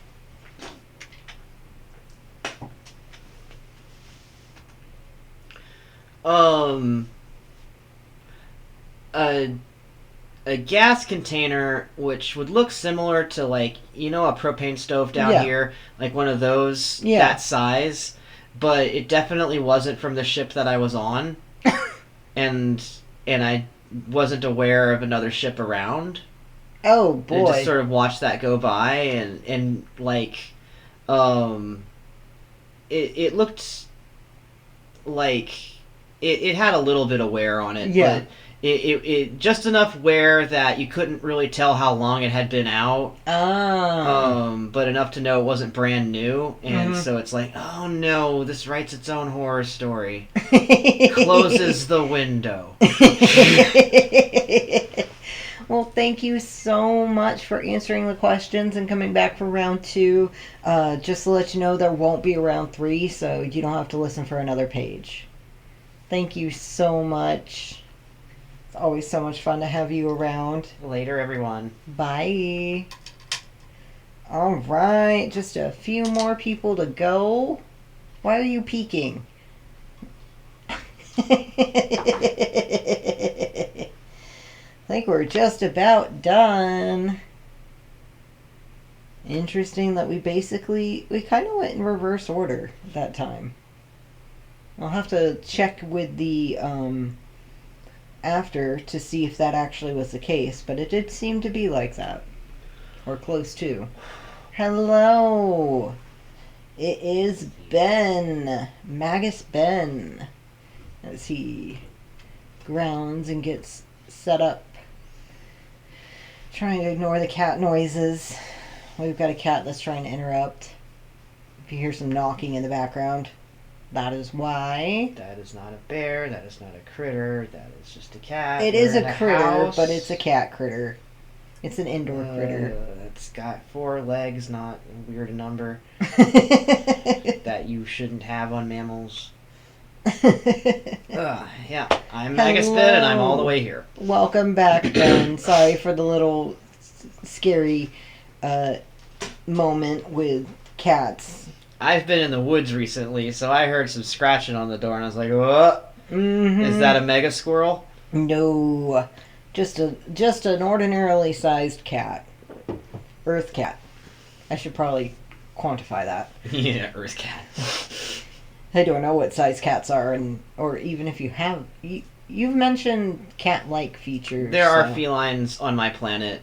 A gas container, which would look similar to, like, a propane stove down here, like one of those, that size, but it definitely wasn't from the ship that I was on, and I wasn't aware of another ship around. Oh boy! And just sort of watched that go by, and like, it looked like it had a little bit of wear on it, but it just enough wear that you couldn't really tell how long it had been out. But enough to know it wasn't brand new, and so it's like, oh no, this writes its own horror story. Closes the window. Well, thank you so much for answering the questions and coming back for round 2. Just to let you know, there won't be a round 3, so you don't have to listen for another page. Thank you so much. It's always so much fun to have you around. Later, everyone. Bye. All right, just a few more people to go. Why are you peeking? I think we're just about done. Interesting that we kind of went in reverse order that time. I'll have to check with the after to see if that actually was the case, but it did seem to be like that, or close to. Hello, it is Ben, Magus Ben, as he grounds and gets set up, trying to ignore the cat noises. We've got a cat that's trying to interrupt. If you hear some knocking in the background, that is why. That is not a bear. That is not a critter. That is just a cat. It is a critter, but it's a cat critter. It's an indoor critter. It's got 4 legs, not a weird number that you shouldn't have on mammals. Yeah, I'm Magus Ben, and I'm all the way here. Welcome back, Ben. Sorry for the little scary moment with cats. I've been in the woods recently, so I heard some scratching on the door, and I was like, "What? Is that a mega squirrel?" No, just an ordinarily sized cat, Earth cat. I should probably quantify that. Yeah, Earth cat. I don't know what size cats are, or even if you have. You've mentioned cat-like features. There are felines on my planet.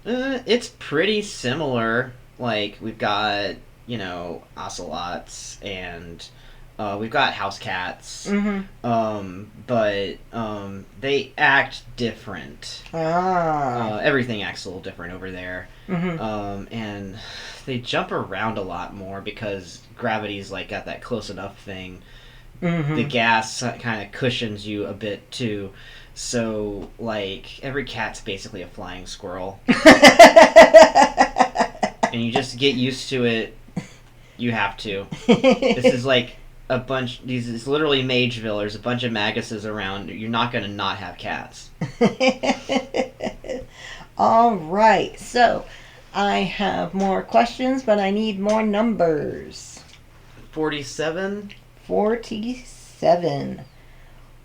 It's pretty similar. Like, we've got, ocelots, and we've got house cats. But they act different. Everything acts a little different over there. And they jump around a lot more because gravity's, got that close enough thing. The gas kind of cushions you a bit, too. So, every cat's basically a flying squirrel. And you just get used to it. You have to. This is it's literally Mageville. There's a bunch of Maguses around. You're not going to not have cats. Alright, so I have more questions, but I need more numbers. 47? 47.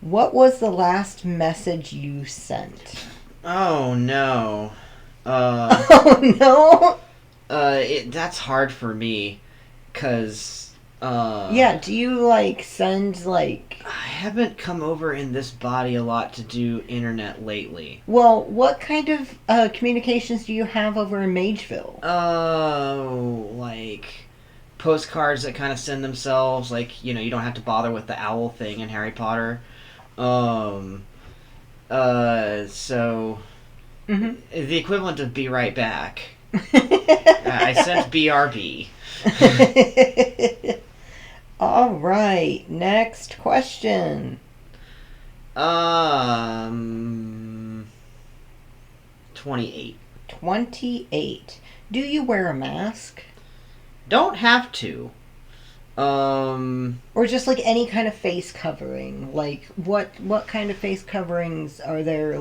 What was the last message you sent? Oh, no. Oh, no? That's hard for me, because, yeah, do you, send, I haven't come over in this body a lot to do internet lately. Well, what kind of, communications do you have over in Mageville? Postcards that kind of send themselves, you don't have to bother with the owl thing in Harry Potter. So... the equivalent of be right back. I sent BRB. Alright, next question. 28. 28. Do you wear a mask? Don't have to. Or just any kind of face covering. What kind of face coverings are there,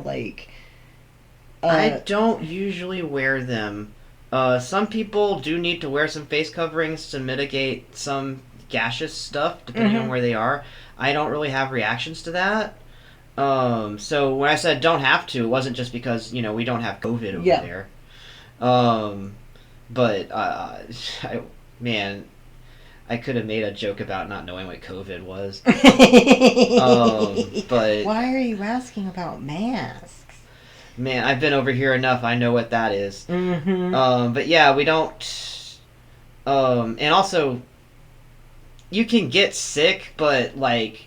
I don't usually wear them. Some people do need to wear some face coverings to mitigate some gaseous stuff, depending on where they are. I don't really have reactions to that. So when I said don't have to, it wasn't just because, we don't have COVID over there. But, I could have made a joke about not knowing what COVID was. But why are you asking about masks? Man, I've been over here enough. I know what that is. But yeah, we don't. And also, you can get sick, but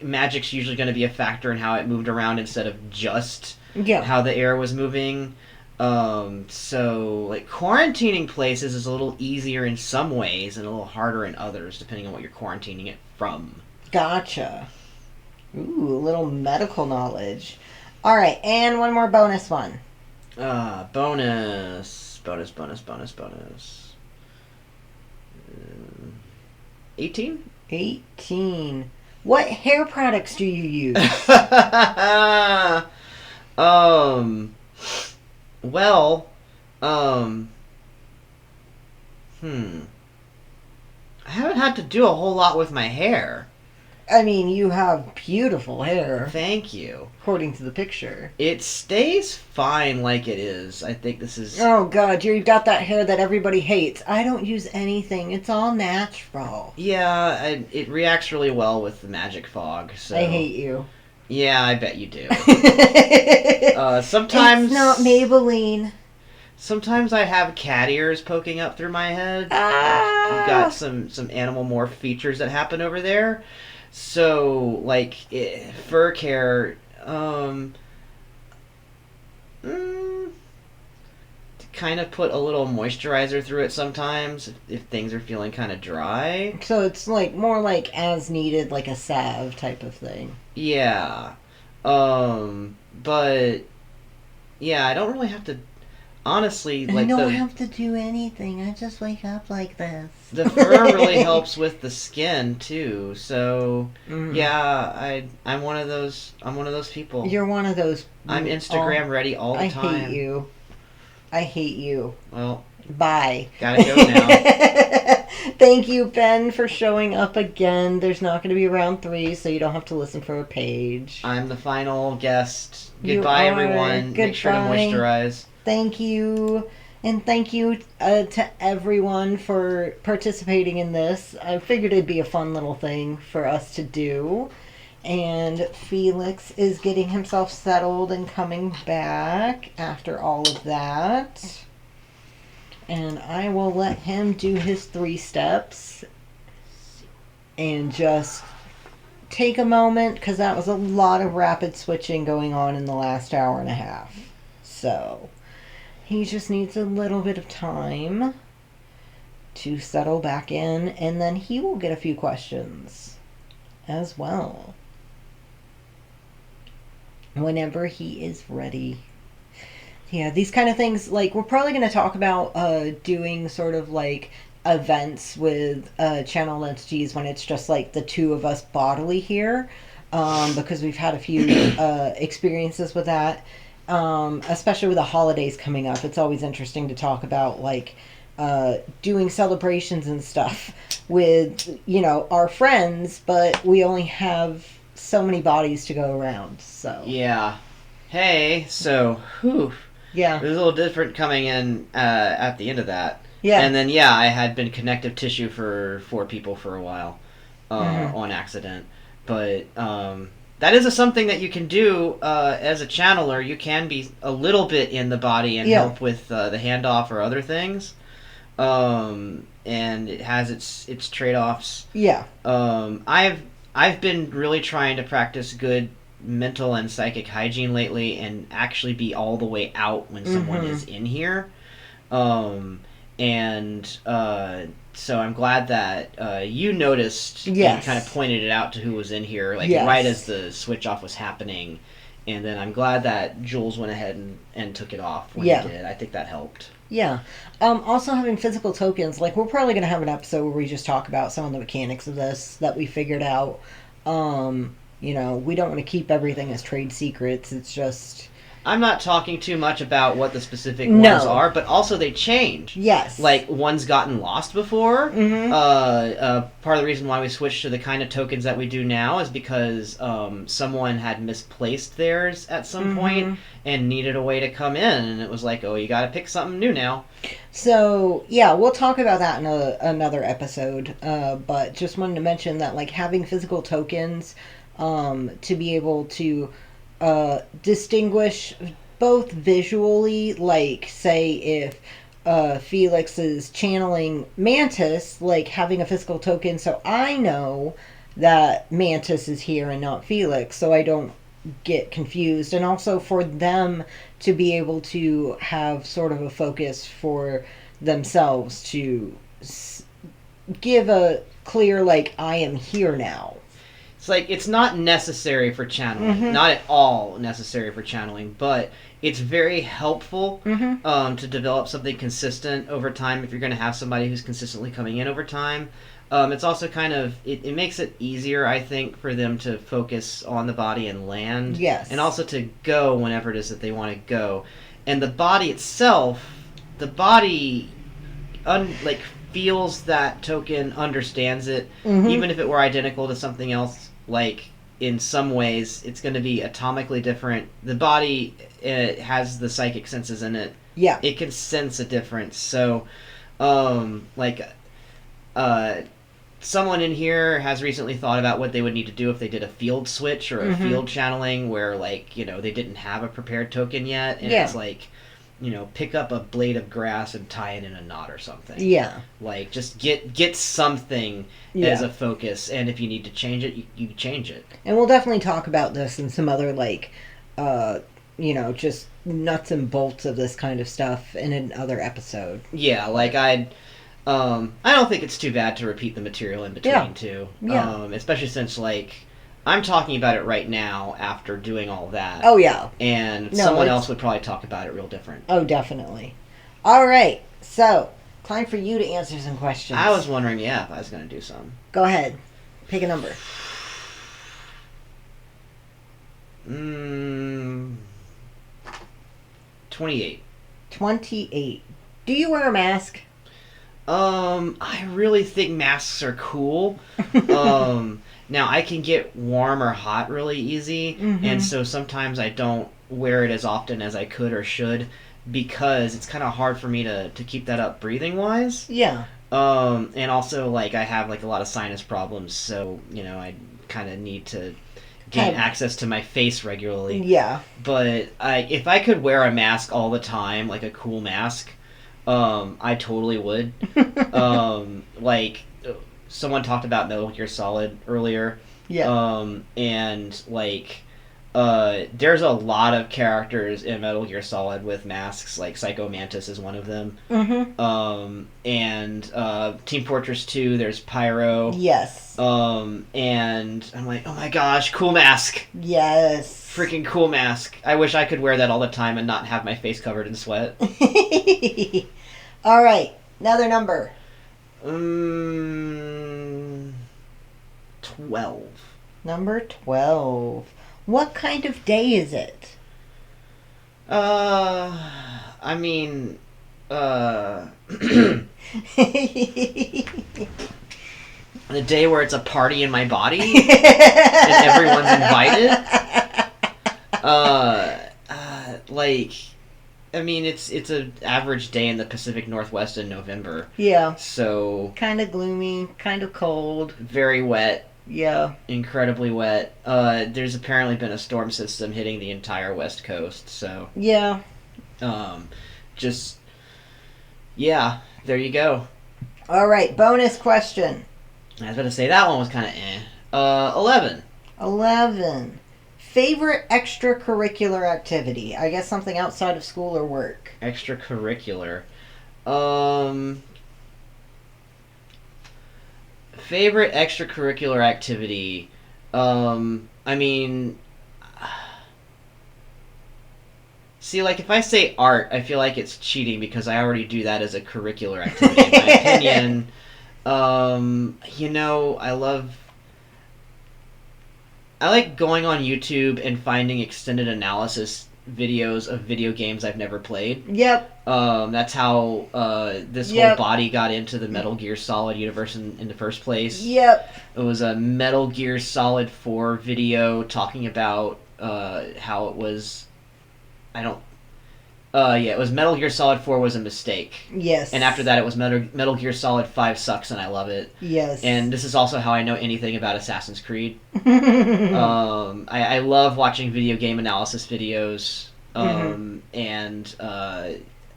magic's usually going to be a factor in how it moved around instead of just how the air was moving. So quarantining places is a little easier in some ways and a little harder in others, depending on what you're quarantining it from. Gotcha. Ooh, a little medical knowledge. Alright, and one more bonus one. Bonus. 18? 18. What hair products do you use? Well, I haven't had to do a whole lot with my hair. I mean, you have beautiful hair, Thank you. according to the picture. It stays fine like it is. I think this is... Oh, God, you've got that hair that everybody hates. I don't use anything. It's all natural. Yeah, it reacts really well with the magic fog, so... I hate you. Yeah, I bet you do. Sometimes... It's not Maybelline. Sometimes I have cat ears poking up through my head. Ah! I've got some animal morph features that happen over there. So, like, fur care, kind of put a little moisturizer through it sometimes if things are feeling kind of dry. So it's like more like as needed, like a salve type of thing. Yeah. But yeah, I don't really have to. Honestly, like I don't have to do anything. I just wake up like this. The fur really helps with the skin too. So yeah, I'm one of those. I'm one of those people. You're one of those. I'm Instagram ready all the time. I hate you. I hate you. Well, bye. Gotta go now. Thank you, Ben, for showing up again. There's not going to be round 3, so you don't have to listen for a page. I'm the final guest. Goodbye, everyone. Goodbye. Make sure to moisturize. Thank you. And thank you to everyone for participating in this. I figured it'd be a fun little thing for us to do. And Felix is getting himself settled and coming back after all of that. And I will let him do his 3 steps. And just take a moment, because that was a lot of rapid switching going on in the last hour and a half. So he just needs a little bit of time to settle back in, and then he will get a few questions as well whenever he is ready. Yeah, these kind of things, like, we're probably going to talk about doing sort of like events with channel entities when it's just like the 2 of us bodily here, because we've had a few experiences with that. Especially with the holidays coming up, it's always interesting to talk about, like, doing celebrations and stuff with, our friends, but we only have so many bodies to go around, so. Yeah. Hey, so, yeah. It was a little different coming in at the end of that. Yeah. And then, yeah, I had been connective tissue for 4 people for a while on accident. But, that is something that you can do as a channeler. You can be a little bit in the body and help with the handoff or other things. And it has its trade-offs. Yeah. I've been really trying to practice good mental and psychic hygiene lately and actually be all the way out when someone is in here. So I'm glad that you noticed and kind of pointed it out to who was in here, like right as the switch off was happening. And then I'm glad that Jules went ahead and took it off when he did. I think that helped. Yeah. Also having physical tokens, like, we're probably going to have an episode where we just talk about some of the mechanics of this that we figured out. We don't want to keep everything as trade secrets. It's just... I'm not talking too much about what the specific ones are, but also they change. Yes. Like, one's gotten lost before. Part of the reason why we switched to the kind of tokens that we do now is because someone had misplaced theirs at some point and needed a way to come in, and it was like, oh, you gotta pick something new now. So, yeah, we'll talk about that in another episode, but just wanted to mention that, like, having physical tokens to be able to distinguish both visually, like, say if Felix is channeling Mantis, like, having a physical token so I know that Mantis is here and not Felix, so I don't get confused, and also for them to be able to have sort of a focus for themselves to give a clear, like, I am here now. It's like, it's not necessary for channeling. Not at all necessary for channeling, but it's very helpful to develop something consistent over time if you're going to have somebody who's consistently coming in over time. It's also kind of, it makes it easier, I think, for them to focus on the body and land. Yes. And also to go whenever it is that they want to go. And the body itself, feels that token, understands it, even if it were identical to something else like, in some ways, it's going to be atomically different. The body, it has the psychic senses in it. Yeah. It can sense a difference. So, like, someone in here has recently thought about what they would need to do if they did a field switch or a field channeling where, like, you know, they didn't have a prepared token yet. And it's like, you know, pick up a blade of grass and tie it in a knot or something. Yeah. Like, just get something as a focus, and if you need to change it, you change it. And we'll definitely talk about this and some other, like, you know, just nuts and bolts of this kind of stuff in another episode. Yeah, like, I don't think it's too bad to repeat the material in between, too. Yeah. Especially since, like, I'm talking about it right now after doing all that. Oh, yeah. And someone else would probably talk about it real different. Oh, definitely. All right. So, time for you to answer some questions. I was wondering, if I was going to do some. Go ahead. Pick a number. 28. 28. Do you wear a mask? I really think masks are cool. Now, I can get warm or hot really easy, and so sometimes I don't wear it as often as I could or should because it's kind of hard for me to keep that up breathing-wise. Yeah. And also, like, I have, like, a lot of sinus problems, so, you know, I kind of need to gain access to my face regularly. Yeah. But if I could wear a mask all the time, like a cool mask, I totally would. Like, someone talked about Metal Gear Solid earlier. Yeah. And, like, there's a lot of characters in Metal Gear Solid with masks, like Psycho Mantis is one of them. And Team Fortress 2, there's Pyro. Yes. And I'm like, oh my gosh, cool mask. Yes. Freaking cool mask. I wish I could wear that all the time and not have my face covered in sweat. All right. Another number. 12. Number 12. What kind of day is it? I mean, the day where it's a party in my body and everyone's invited. Like, I mean, it's an average day in the Pacific Northwest in November. Yeah. So kind of gloomy, kind of cold. Very wet. Yeah. Incredibly wet. There's apparently been a storm system hitting the entire West Coast, so... Yeah. Yeah, there you go. All right, bonus question. I was about to say, that one was kind of 11. 11. Favorite extracurricular activity? I guess something outside of school or work. Extracurricular. Favorite extracurricular activity. I mean... See, like, if I say art, I feel like it's cheating because I already do that as a curricular activity, in my opinion. You know, I like going on YouTube and finding extended analysis videos of video games I've never played. Yep. That's how this whole body got into the Metal Gear Solid universe in the first place. Yep. It was a Metal Gear Solid 4 video talking about how it was... it was Metal Gear Solid 4 was a mistake. Yes. And after that, it was Metal Gear Solid 5 sucks and I love it. Yes. And this is also how I know anything about Assassin's Creed. I love watching video game analysis videos, and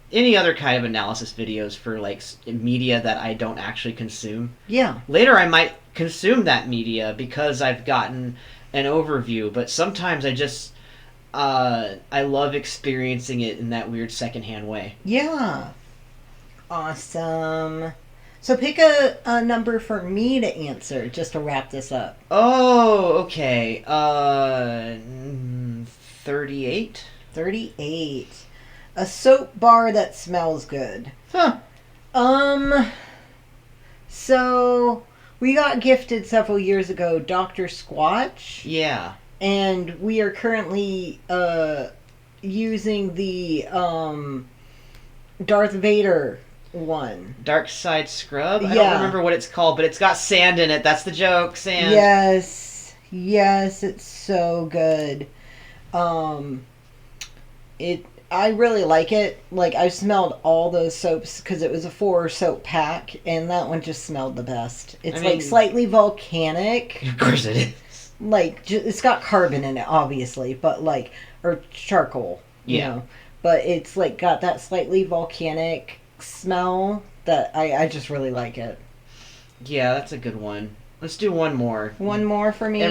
any other kind of analysis videos for, like, media that I don't actually consume. Yeah. Later I might consume that media because I've gotten an overview, but sometimes I just... I love experiencing it in that weird secondhand way. Yeah. Awesome. So pick a number for me to answer, just to wrap this up. Oh, okay. 38? 38. A soap bar that smells good. Huh. So, we got gifted several years ago Dr. Squatch. Yeah. And we are currently using the Darth Vader one. Dark Side Scrub? Yeah. I don't remember what it's called, but it's got sand in it. That's the joke, sand. Yes. Yes, it's so good. I really like it. Like, I smelled all those soaps because it was a 4 soap pack, and that one just smelled the best. It's like slightly volcanic. Of course it is. Like, it's got carbon in it, obviously, but like, or charcoal, you know. But it's like got that slightly volcanic smell that I just really like it. Yeah, that's a good one. Let's do one more. One more for me.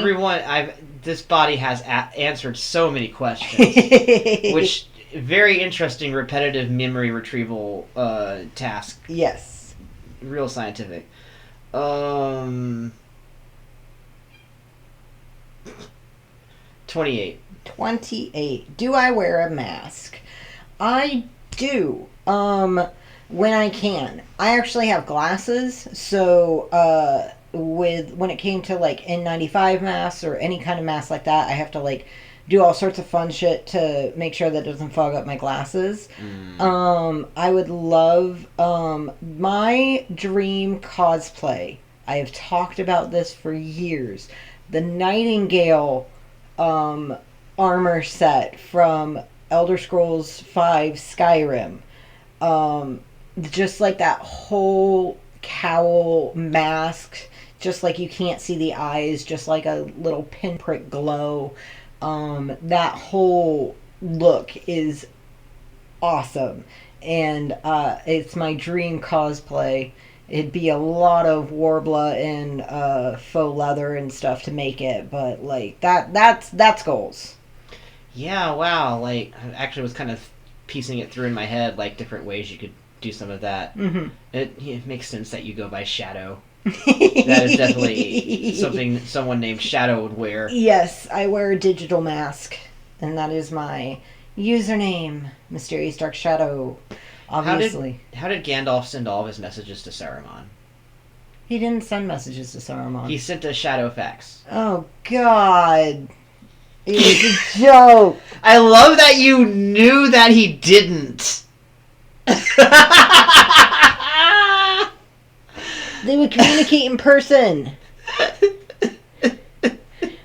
This body has answered so many questions, which very interesting repetitive memory retrieval task. Yes. Real scientific. 28. 28. Do I wear a mask? I do. When I can. I actually have glasses, so when it came to like N95 masks or any kind of mask like that, I have to like do all sorts of fun shit to make sure that it doesn't fog up my glasses. I would love my dream cosplay. I have talked about this for years. The Nightingale armor set from Elder Scrolls V Skyrim. Just like that whole cowl mask, just like you can't see the eyes, just like a little pinprick glow. That whole look is awesome. And it's my dream cosplay. It'd be a lot of Warbler and faux leather and stuff to make it, but like that's goals. Yeah, wow. Like, I actually was kind of piecing it through in my head, like different ways you could do some of that. Mm-hmm. It makes sense that you go by Shadow. That is definitely something someone named Shadow would wear. Yes, I wear a digital mask, and that is my username, Mysterious Dark Shadow. Obviously. How did Gandalf send all of his messages to Saruman? He didn't send messages to Saruman. He sent a shadow fax. Oh, God. It was a joke. I love that you knew that he didn't. They would communicate in person.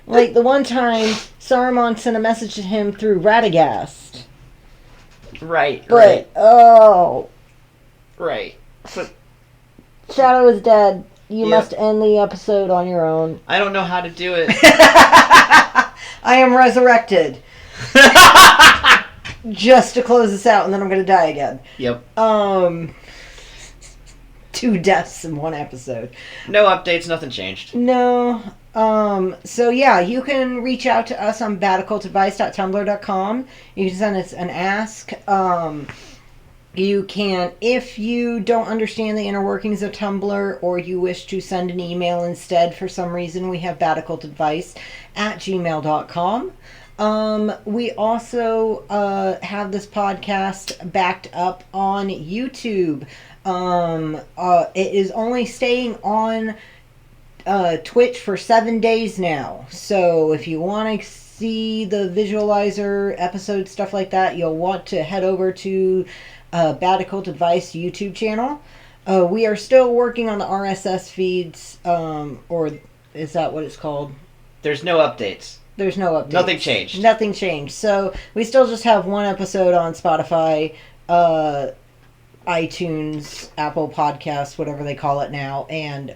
Like the one time Saruman sent a message to him through Radagast. Right. But, oh. Right. But Shadow is dead. You must end the episode on your own. I don't know how to do it. I am resurrected. Just to close this out, and then I'm going to die again. Yep. 2 deaths in 1 episode. No updates, nothing changed. No. So yeah, you can reach out to us on badoccultadvice.tumblr.com. You can send us an ask. You can, if you don't understand the inner workings of Tumblr or you wish to send an email instead for some reason, we have badoccultadvice@gmail.com. We also have this podcast backed up on YouTube. It is only staying on Twitch for 7 days now. So if you want to see the visualizer episode, stuff like that, you'll want to head over to Bad Occult Advice YouTube channel. We are still working on the RSS feeds, or is that what it's called? There's no updates. There's no updates. Nothing changed. Nothing changed. So we still just have 1 episode on Spotify, iTunes, Apple Podcasts, whatever they call it now, and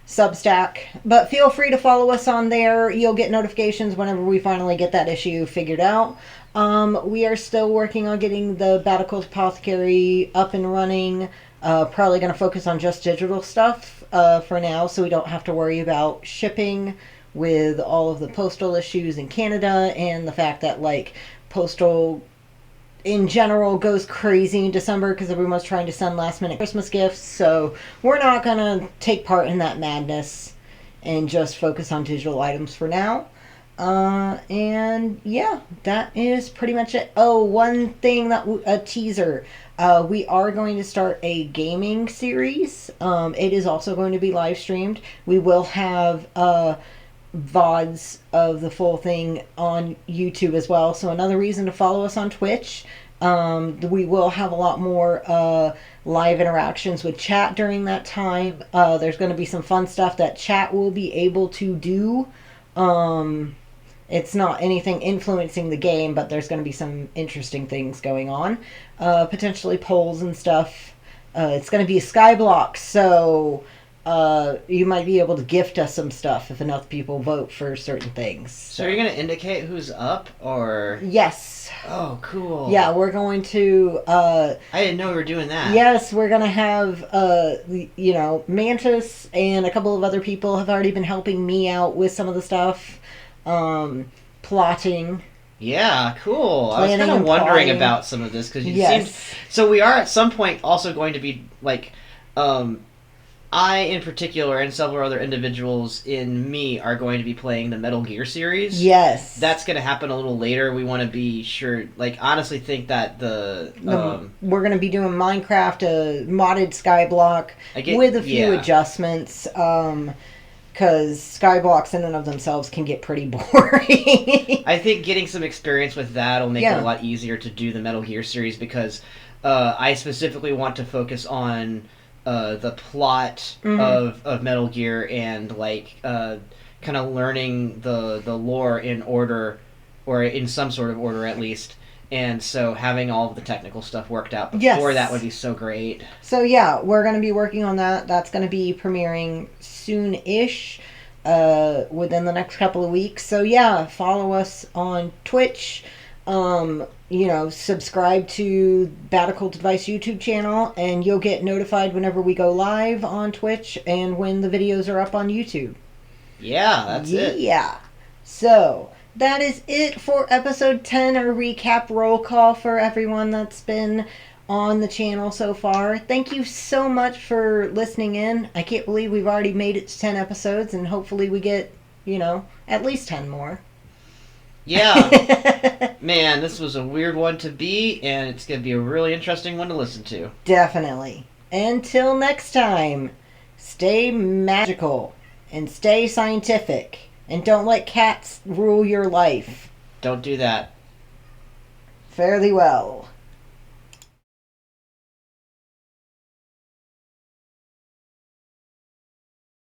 Substack. But feel free to follow us on there. You'll get notifications whenever we finally get that issue figured out. We are still working on getting the Bad Occult Apothecary up and running. Probably going to focus on just digital stuff for now, so we don't have to worry about shipping with all of the postal issues in Canada and the fact that like postal in general goes crazy in December because everyone's trying to send last minute Christmas gifts. So we're not going to take part in that madness and just focus on digital items for now. And yeah, that is pretty much it. Oh, one thing a teaser. We are going to start a gaming series. It is also going to be live streamed. We will have VODs of the full thing on YouTube as well. So another reason to follow us on Twitch. We will have a lot more live interactions with chat during that time. There's going to be some fun stuff that chat will be able to do It's not anything influencing the game, but there's going to be some interesting things going on. Potentially polls and stuff. It's going to be a skyblock, so you might be able to gift us some stuff if enough people vote for certain things. So are you going to indicate who's up, or? Yes. Oh, cool. Yeah, we're going to... I didn't know we were doing that. Yes, we're going to have, Mantis and a couple of other people have already been helping me out with some of the stuff. Plotting. Yeah, cool. I was kind of wondering about some of this because you seemed. So we are at some point also going to be like, I in particular and several other individuals in me are going to be playing the Metal Gear series. Yes, that's going to happen a little later. We want to be sure. Like, honestly, think that we're going to be doing Minecraft, a modded Skyblock with a few adjustments. Because Skyblocks in and of themselves can get pretty boring. I think getting some experience with that will make it a lot easier to do the Metal Gear series because I specifically want to focus on the plot of Metal Gear and like kind of learning the lore in order, or in some sort of order at least. And so having all of the technical stuff worked out before that would be so great. So yeah, we're going to be working on that. That's going to be premiering soon-ish, within the next couple of weeks. So yeah, follow us on Twitch. Subscribe to badoccultadvice YouTube channel, and you'll get notified whenever we go live on Twitch and when the videos are up on YouTube. Yeah, that's it. Yeah. So... that is it for episode 10, a recap roll call for everyone that's been on the channel so far. Thank you so much for listening in. I can't believe we've already made it to 10 episodes, and hopefully we get, at least 10 more. Yeah. Man, this was a weird one to be, and it's going to be a really interesting one to listen to. Definitely. Until next time, stay magical and stay scientific. And don't let cats rule your life. Don't do that. Fare thee well.